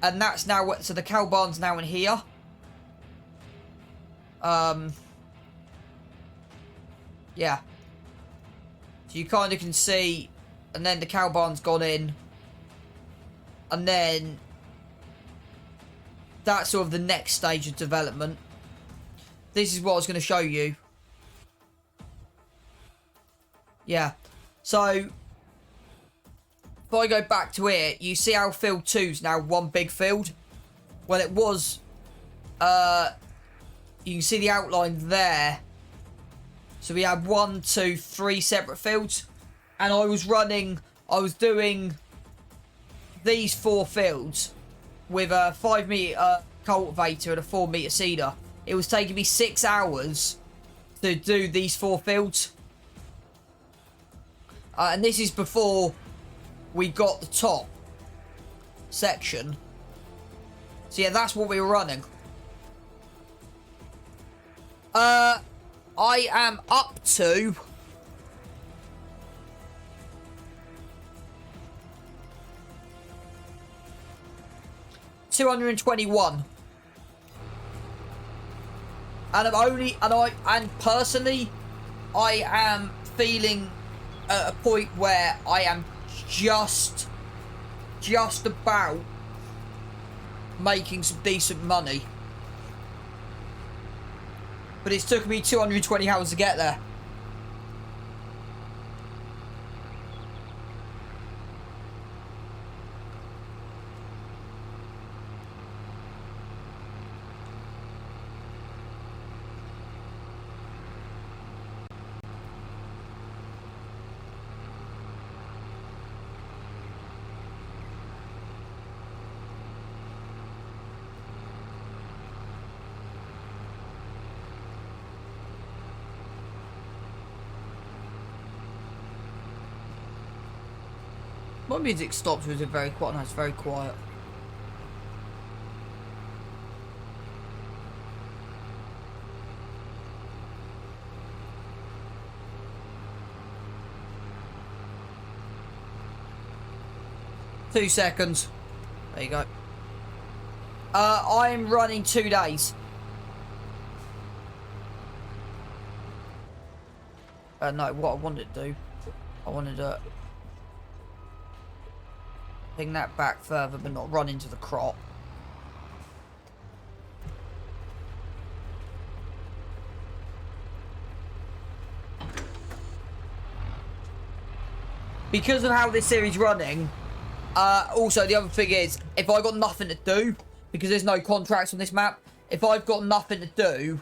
that's now, so the cow barn's now in here. Yeah. So you kind of can see, and then the cow barn's gone in. And then that's sort of the next stage of development. This is what I was going to show you. Yeah. So if I go back to here, you see how field 2 is now one big field? Well, it was, you can see the outline there. So we had 1, 2, 3 separate fields. And I was doing these 4 fields with a 5 meter cultivator and a 4 meter seeder. It was taking me 6 hours to do these 4 fields. And this is before we got the top section. So yeah, that's what we were running. I am up to 221. And personally, I am feeling at a point where I am just about making some decent money. But it's took me 220 hours to get there. My music stops with it very quiet. No, it's very quiet. Two seconds. There you go. I'm running 2 days. No, what I wanted to do, I wanted to... ping that back further, but not run into the crop. Because of how this series running, also the other thing is, if I got nothing to do, because there's no contracts on this map, if I've got nothing to do,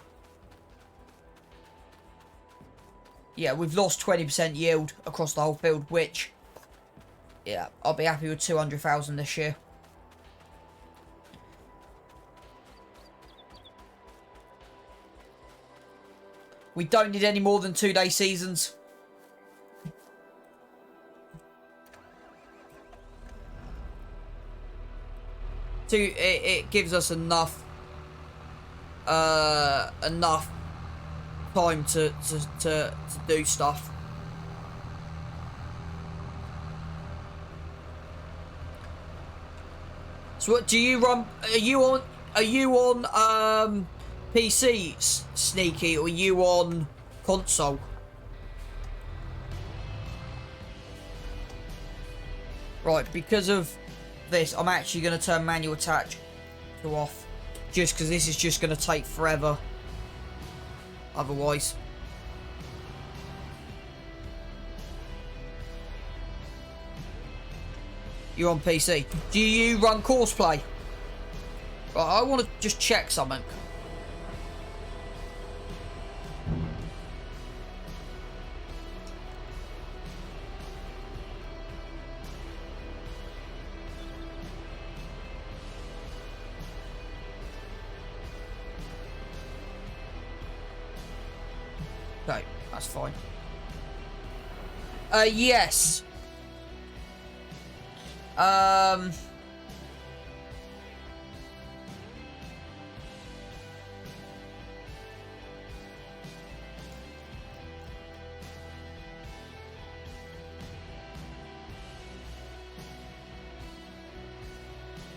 yeah, we've lost 20% yield across the whole field, which, yeah, I'll be happy with 200,000 this year. We don't need any more than 2-day seasons. It gives us enough enough time to do stuff. So what do you run? Are you on PC, Sneaky, or are you on console? Right, because of this, I'm actually going to turn manual attach to off, just because this is just going to take forever otherwise. You're on PC. Do you run Courseplay? Right, I want to just check something. Okay, that's fine. Yes.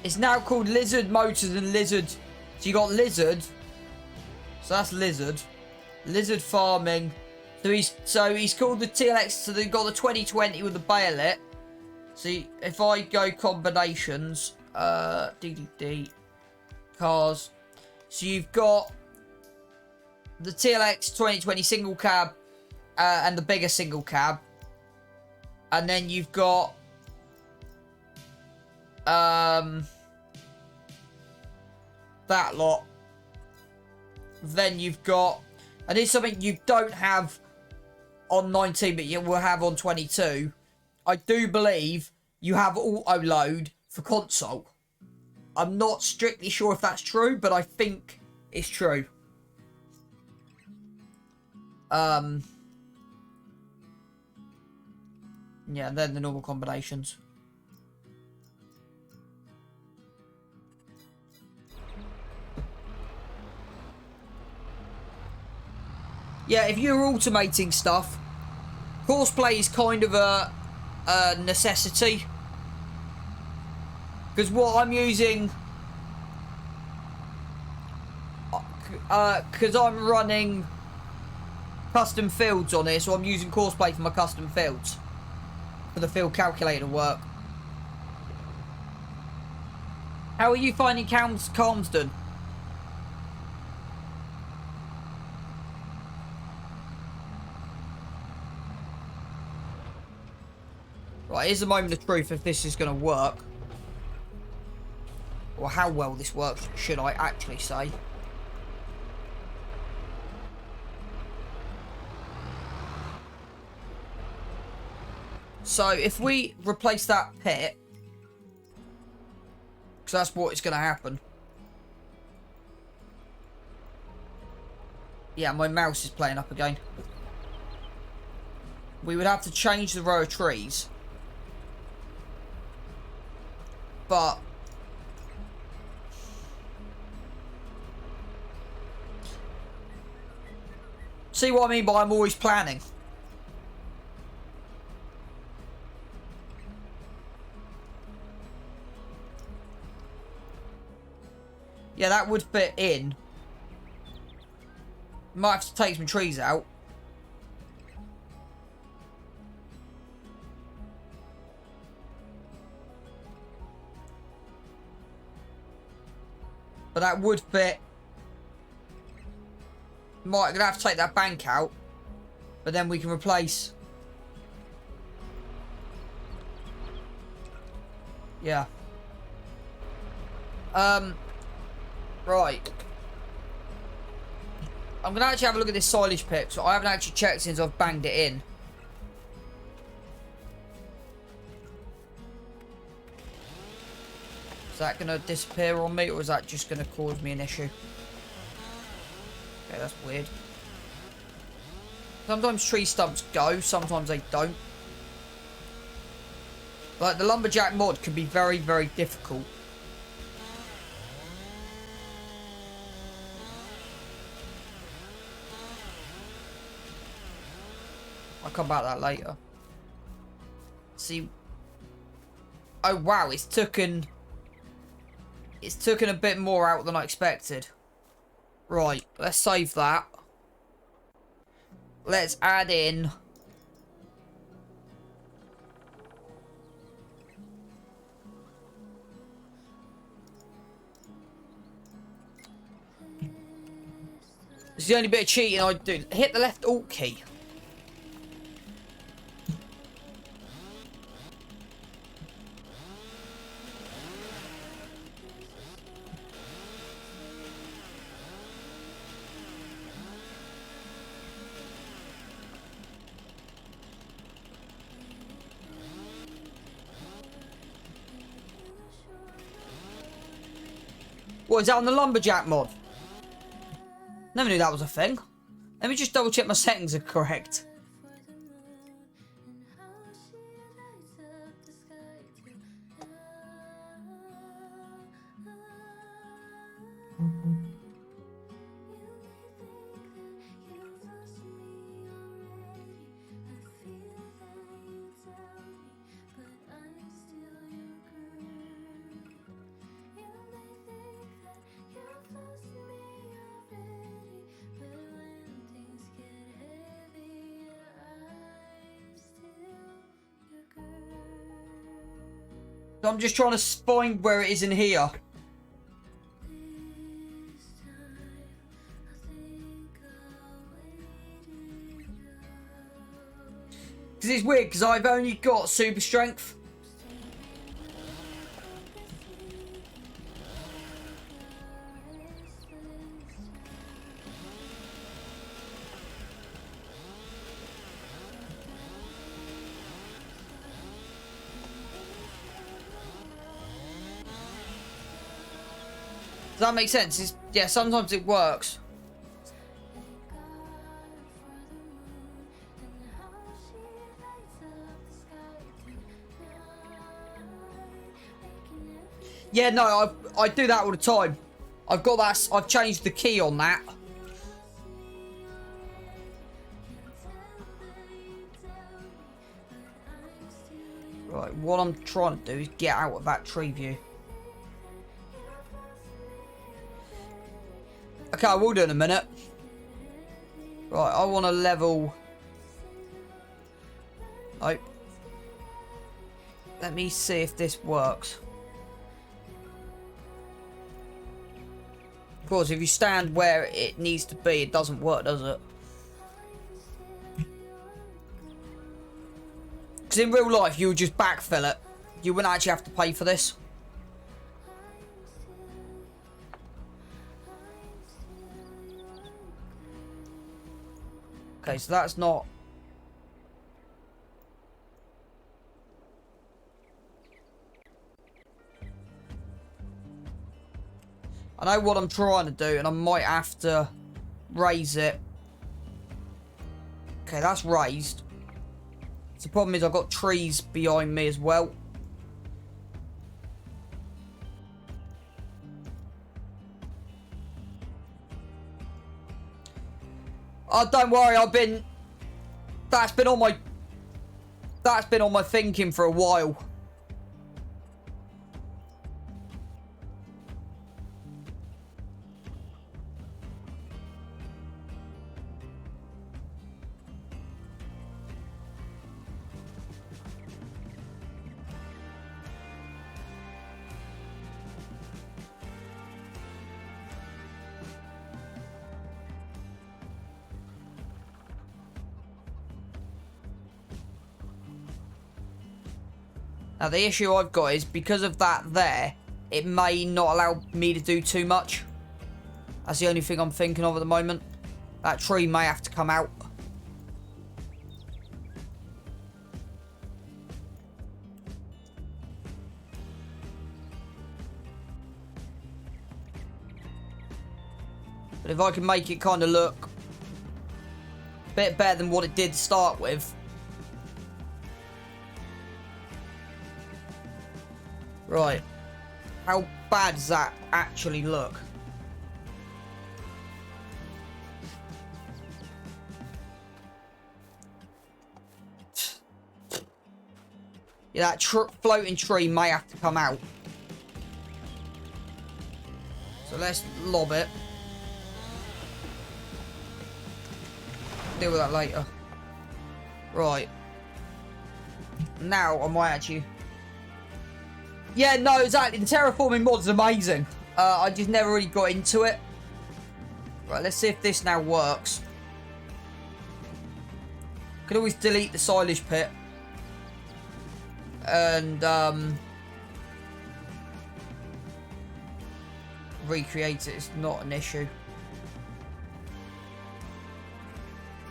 It's now called Lizard Motors and Lizard. So you got Lizard. So that's Lizard. Lizard Farming. So he's called the TLX. So they've got the 2020 with the bayonet. See, if I go combinations, DDD cars. So you've got the TLX 2020 single cab and the bigger single cab, and then you've got that lot. Then you've got, and it's something you don't have on 19, but you will have on 22. I do believe you have auto load for console. I'm not strictly sure if that's true, but I think it's true. Yeah, and then the normal combinations. Yeah, if you're automating stuff, Courseplay is kind of a necessity. Because what I'm using... Because I'm running custom fields on here, so I'm using Courseplay for my custom fields. For the field calculator work. How are you finding Calmsden? Right, here's the moment of truth if this is going to work. Or how well this works, should I actually say. So, if we replace that pit, because that's what is going to happen. Yeah, my mouse is playing up again. We would have to change the row of trees. But see what I mean by I'm always planning. Yeah, that would fit in. Might have to take some trees out. But that would fit. Might gonna have to take that bank out. But then we can replace. Yeah. Right. I'm gonna actually have a look at this silage pit. So I haven't actually checked since I've banged it in. Is that gonna disappear on me, or is that just gonna cause me an issue? Okay, that's weird. Sometimes tree stumps go, sometimes they don't. Like, the lumberjack mod can be very, very difficult. I'll come back to that later. See. Oh, wow, it's taken a bit more out than I expected. Right, let's save that. Let's add in. It's the only bit of cheating I do. Hit the left alt key. What, is that on the lumberjack mod? Never knew that was a thing. Let me just double check my settings are correct. So I'm just trying to find where it is in here. Because it's weird, because I've only got super strength. Does that make sense? Yeah, sometimes it works. Yeah, no, I do that all the time. I've got that. I've changed the key on that. Right, what I'm trying to do is get out of that tree view. Okay, I will do in a minute. Right, I want to level. Nope. Let me see if this works. Of course, if you stand where it needs to be, it doesn't work, does it? Because in real life, you would just backfill it. You wouldn't actually have to pay for this. Okay, so that's not... I know what I'm trying to do, and I might have to raise it. Okay, that's raised. The problem is I've got trees behind me as well. Oh, don't worry, that's been on my thinking for a while. Now, the issue I've got is because of that there, it may not allow me to do too much. That's the only thing I'm thinking of at the moment. That tree may have to come out. But if I can make it kind of look a bit better than what it did to start with. Right. How bad does that actually look? Yeah, that floating tree may have to come out. So let's lob it. Deal with that later. Right. Now I might actually... Yeah, no, exactly. The terraforming mod's amazing. I just never really got into it. Right, let's see if this now works. Could always delete the silage pit. And, recreate it. It's not an issue.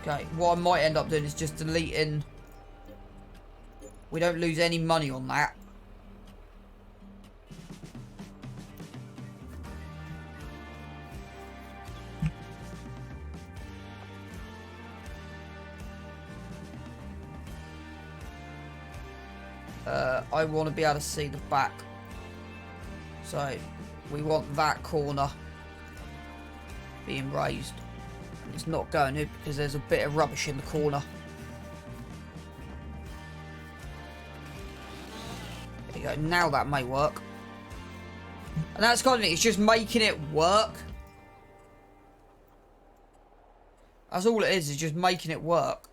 Okay, what I might end up doing is just deleting. We don't lose any money on that. I want to be able to see the back. So, we want that corner being raised. And it's not going to because there's a bit of rubbish in the corner. There you go. Now that may work. And that's kind of it. It's just making it work. That's all it is just making it work.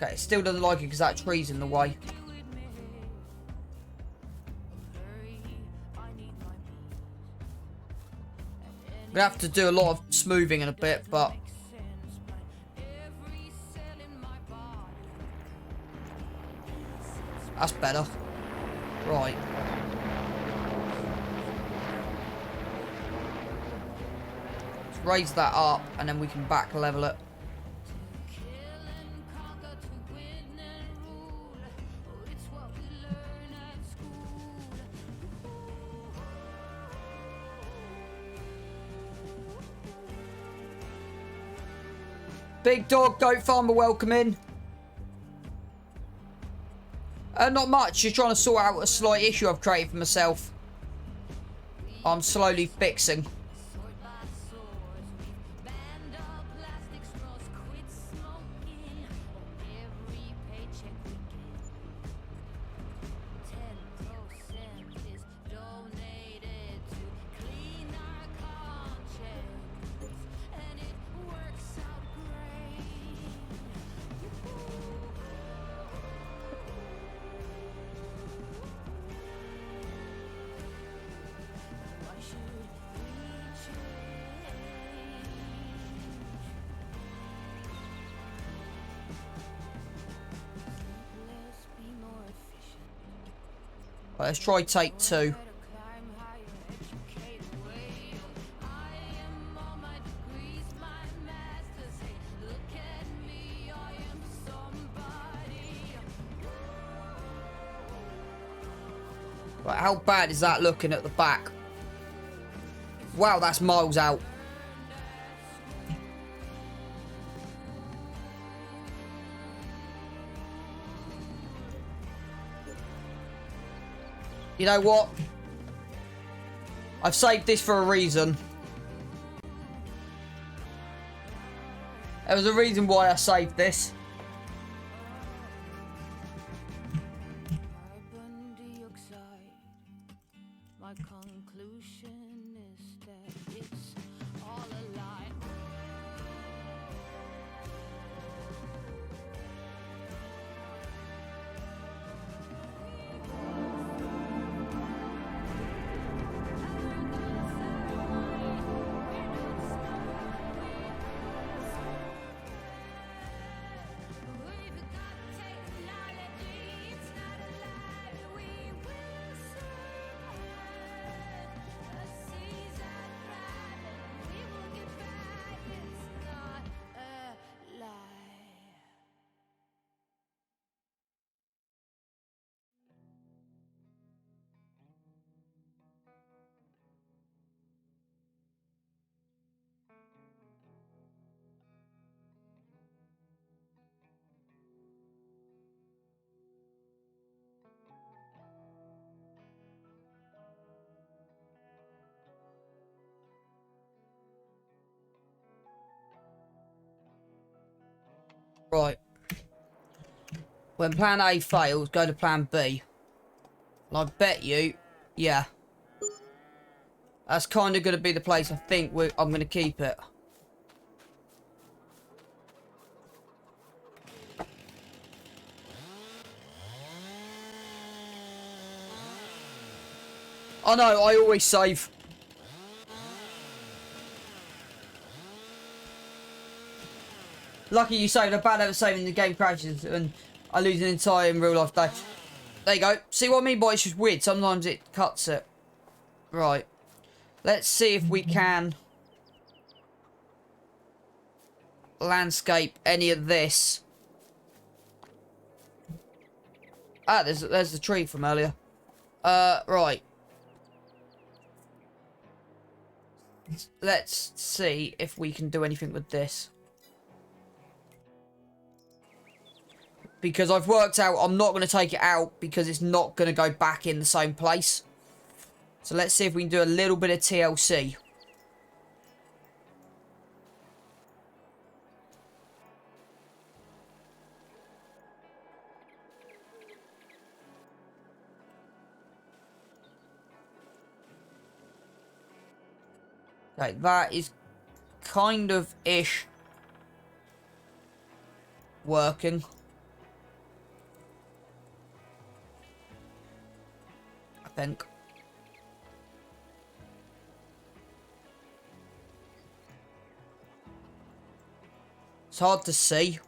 Okay, it still doesn't like it because that tree's in the way. I'm gonna have to do a lot of smoothing in a bit, but that's better. Right. Let's raise that up and then we can back level it. Big dog, goat farmer, welcome in. Not much, just trying to sort out a slight issue I've created for myself. I'm slowly fixing. Right, let's try take 2. Right, how bad is that looking at the back? Wow, that's miles out. You know what? I've saved this for a reason. There was a reason why I saved this. Right. When plan A fails, go to plan B. And I bet you, yeah. That's kind of going to be the place I think I'm going to keep it. I know, I always save. Lucky you saved. I'm bad at saving, the game crashes and I lose an entire in real life day. There you go. See what I mean by it's just weird. Sometimes it cuts it. Right. Let's see if we can landscape any of this. Ah, there's the tree from earlier. Right. Let's see if we can do anything with this. Because I've worked out I'm not going to take it out because it's not going to go back in the same place. So let's see if we can do a little bit of TLC. Okay, that is kind of ish working. I think. It's hard to see.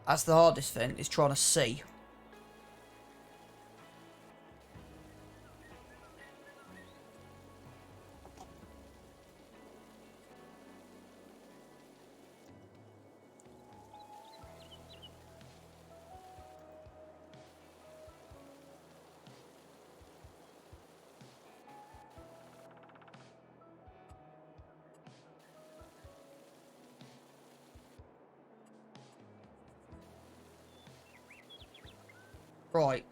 That's the hardest thing, is trying to see. Right.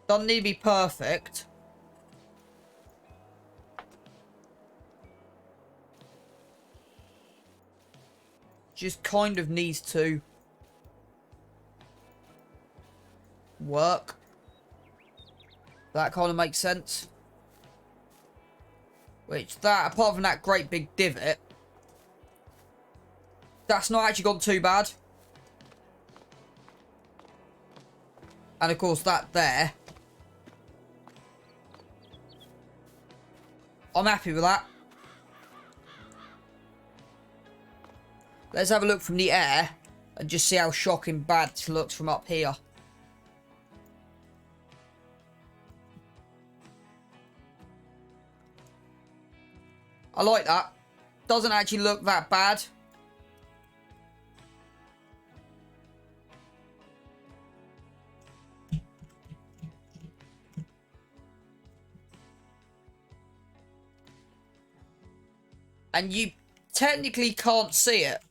Doesn't need to be perfect. Just kind of needs to work. That kind of makes sense. Which, that, apart from that great big divot, that's not actually gone too bad. And of course that there. I'm happy with that. Let's have a look from the air and just see how shocking bad it looks from up here. I like that. Doesn't actually look that bad. And you technically can't see it.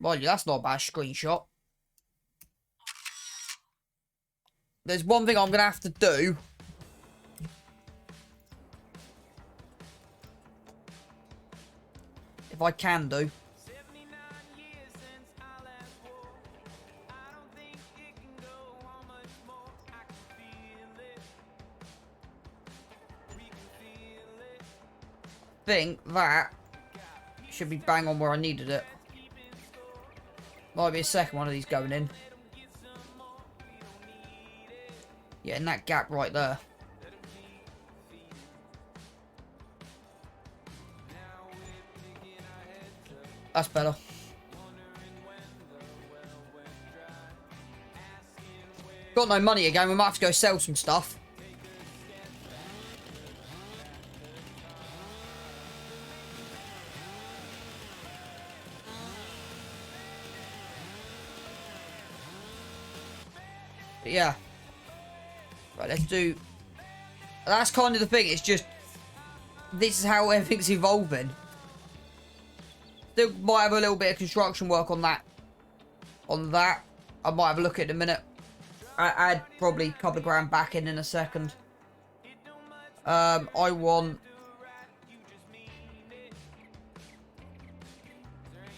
Well, that's not a bad screenshot. There's one thing I'm going to have to do. If I can do. Think that should be bang on where I needed it. Might be a second one of these going in. Yeah, in that gap right there. That's better. Got no money again, we might have to go sell some stuff. But yeah. Right, let's do That's kind of the thing. It's just, this is how everything's evolving. Still might have a little bit of construction work on that. I might have a look at it in a minute. I'd probably a couple of grand back in a second. I want...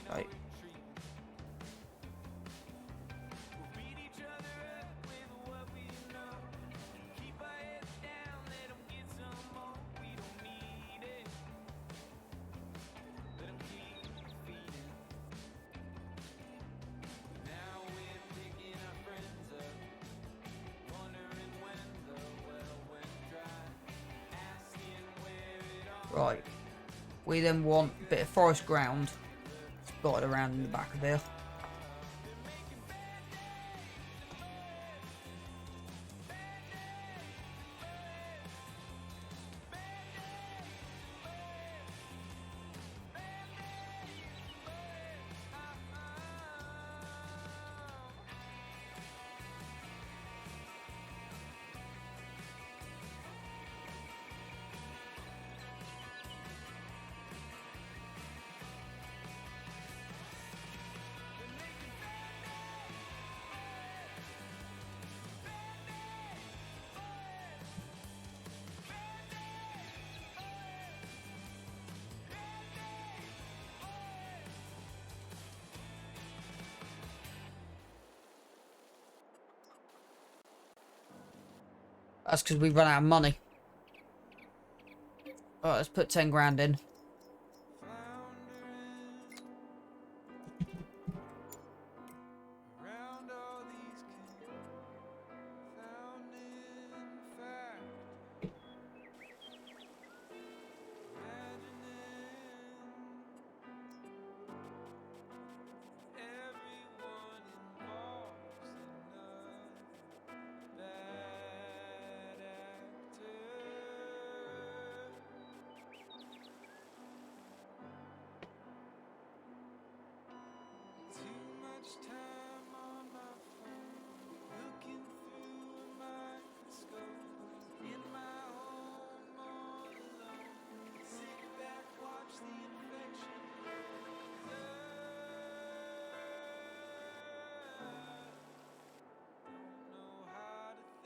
Right. Right. We then want a bit of forest ground dotted around in the back of here. That's because we've run out of money. Alright, let's put 10 grand in.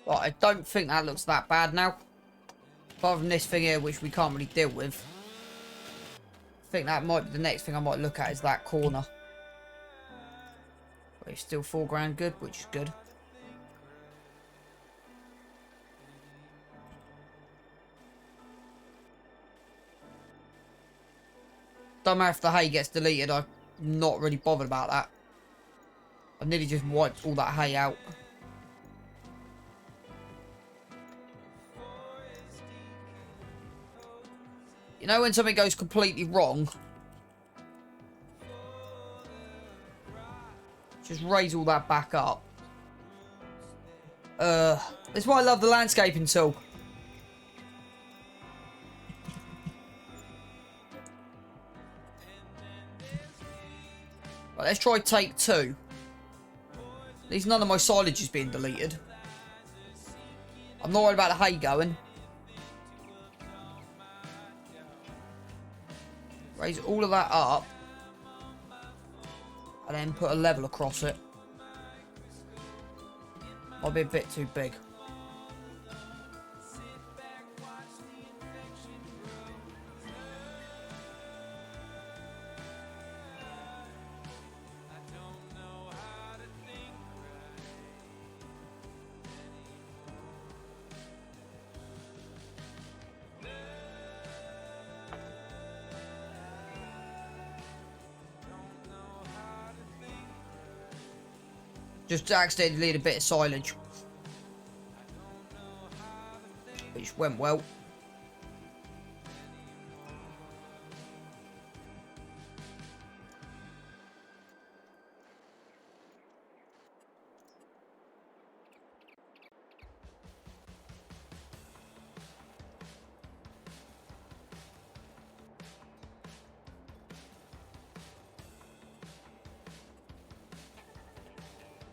Well, I don't think that looks that bad now. Apart from this thing here, which we can't really deal with. I think that might be the next thing I might look at is that corner. But it's still 4 grand good, which is good. Don't matter if the hay gets deleted, I'm not really bothered about that. I nearly just wiped all that hay out. You know when something goes completely wrong? Just raise all that back up. That's why I love the landscaping tool. Right, let's try take 2. At least none of my silage is being deleted. I'm not worried about the hay going. Raise all of that up. And then put a level across it. Might be a bit too big. Just accidentally deleted a bit of silage. Which went well.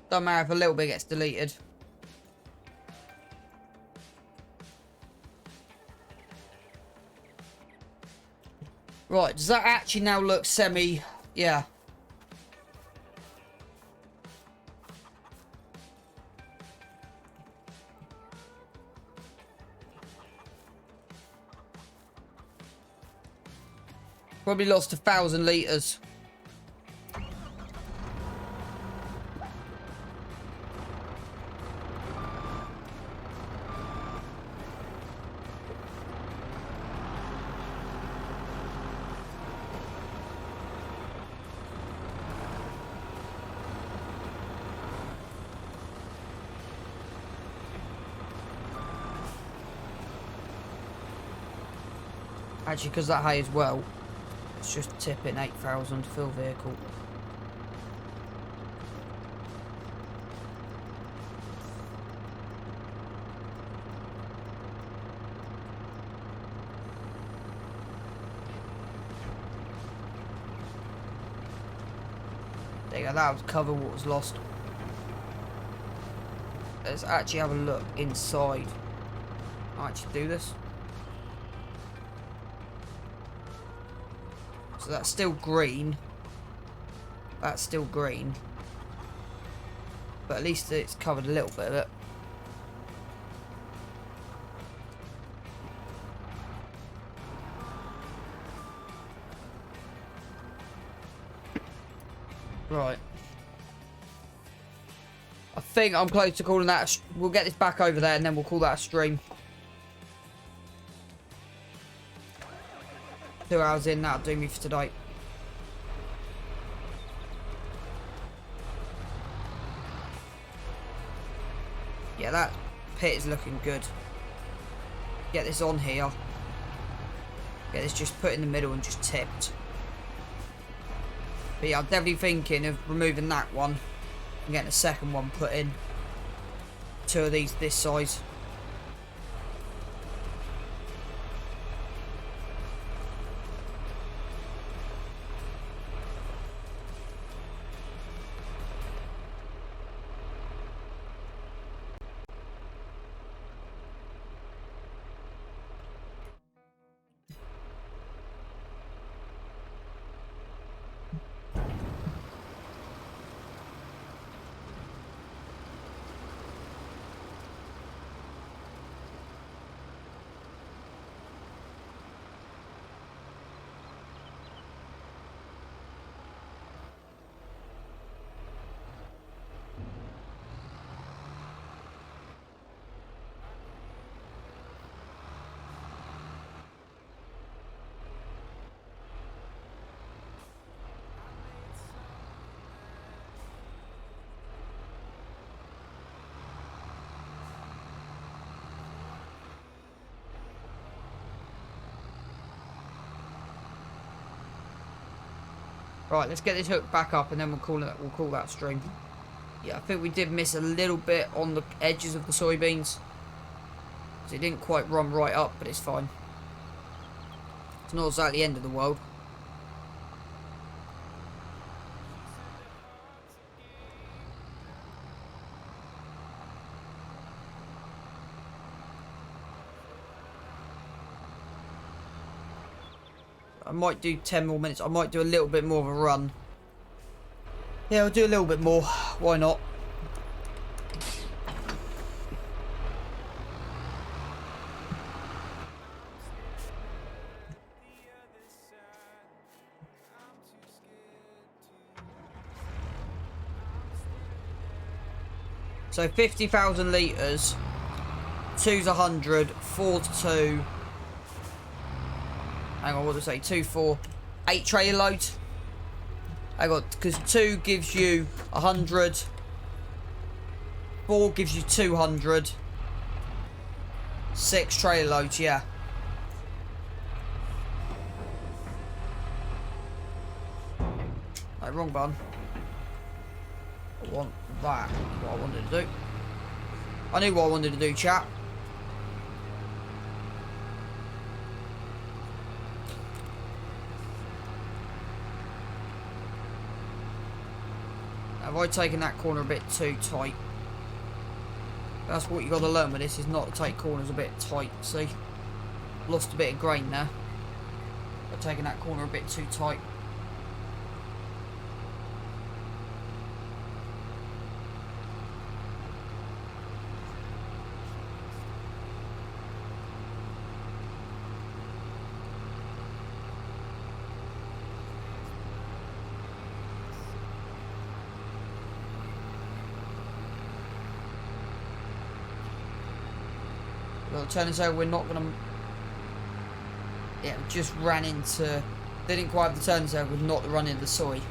Don't matter if a little bit gets deleted. Right, does that actually now look semi... Yeah. Probably lost 1,000 litres. Actually, because that hay as well, it's just tipping 8,000 fill vehicle. There you go, that would cover what was lost. Let's actually have a look inside. I'll actually do this. So that's still green. That's still green. But at least it's covered a little bit of it. Right. I think I'm close to calling that we'll get this back over there and then we'll call that a stream. 2 hours in, that'll do me for today. Yeah, that pit is looking good. Get this on here. Get this just put in the middle and just tipped. But yeah, I'm definitely thinking of removing that one and getting a second one put in. 2 of these this size. Right, let's get this hook back up and then we'll call that stream. Yeah, I think we did miss a little bit on the edges of the soybeans. So it didn't quite run right up, but it's fine. It's not exactly the end of the world. I might do 10 more minutes. I might do a little bit more of a run. Yeah, I'll do a little bit more. Why not? So 50,000 litres. 2's 100. 4's 2. Hang on, what did I say? 2, 4, 8 trailer loads. I got, because 2 gives you 100. 4 gives you 200. 6 trailer loads, yeah. Right, wrong button. I want that. What I wanted to do. I knew what I wanted to do, chat. Have I taken that corner a bit too tight? That's what you got to learn with this, is not to take corners a bit tight. See? Lost a bit of grain there. We're taking that corner a bit too tight. Well, it turns out we're not going to... Yeah, we just ran into... They didn't quite have the turns there, with not the run into the soy.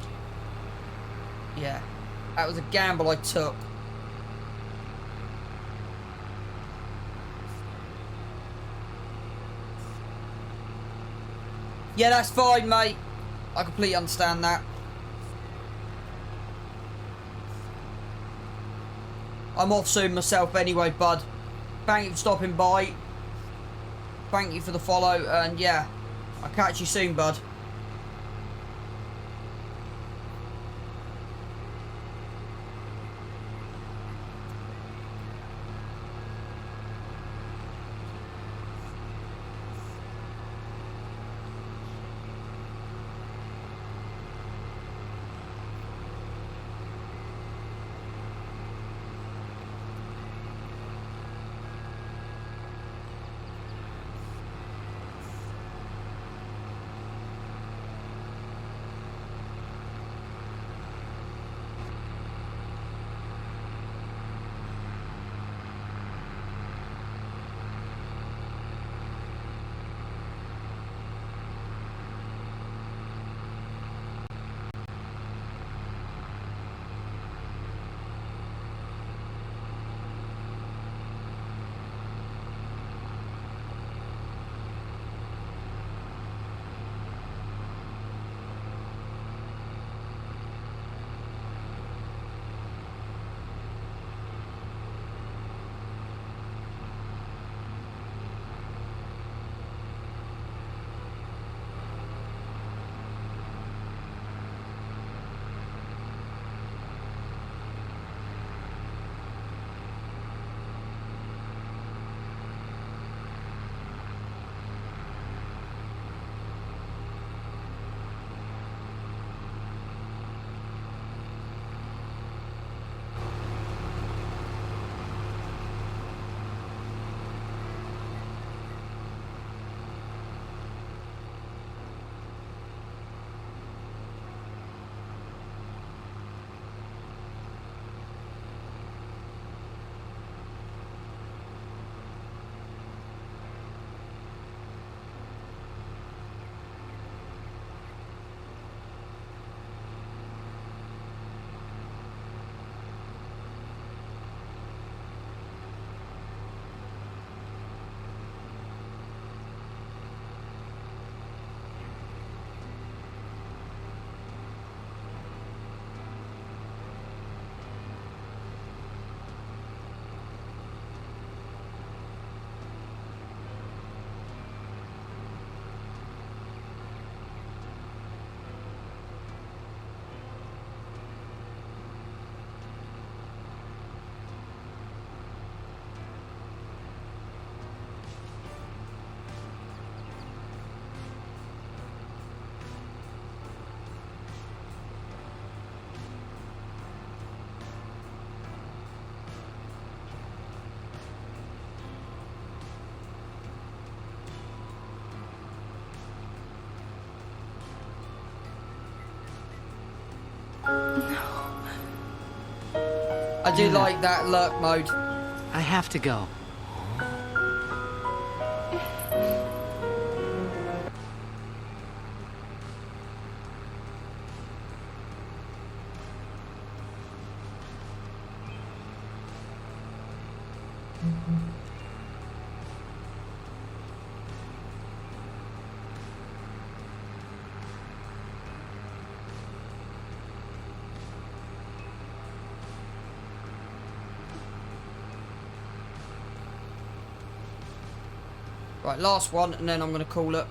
Yeah. That was a gamble I took. Yeah, that's fine, mate. I completely understand that. I'm off soon myself anyway, bud. Thank you for stopping by. Thank you for the follow, and yeah, I'll catch you soon, bud. I do like that lurk mode. I have to go. Right, last one, and then I'm going to call it.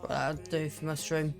What I'll do for my stream.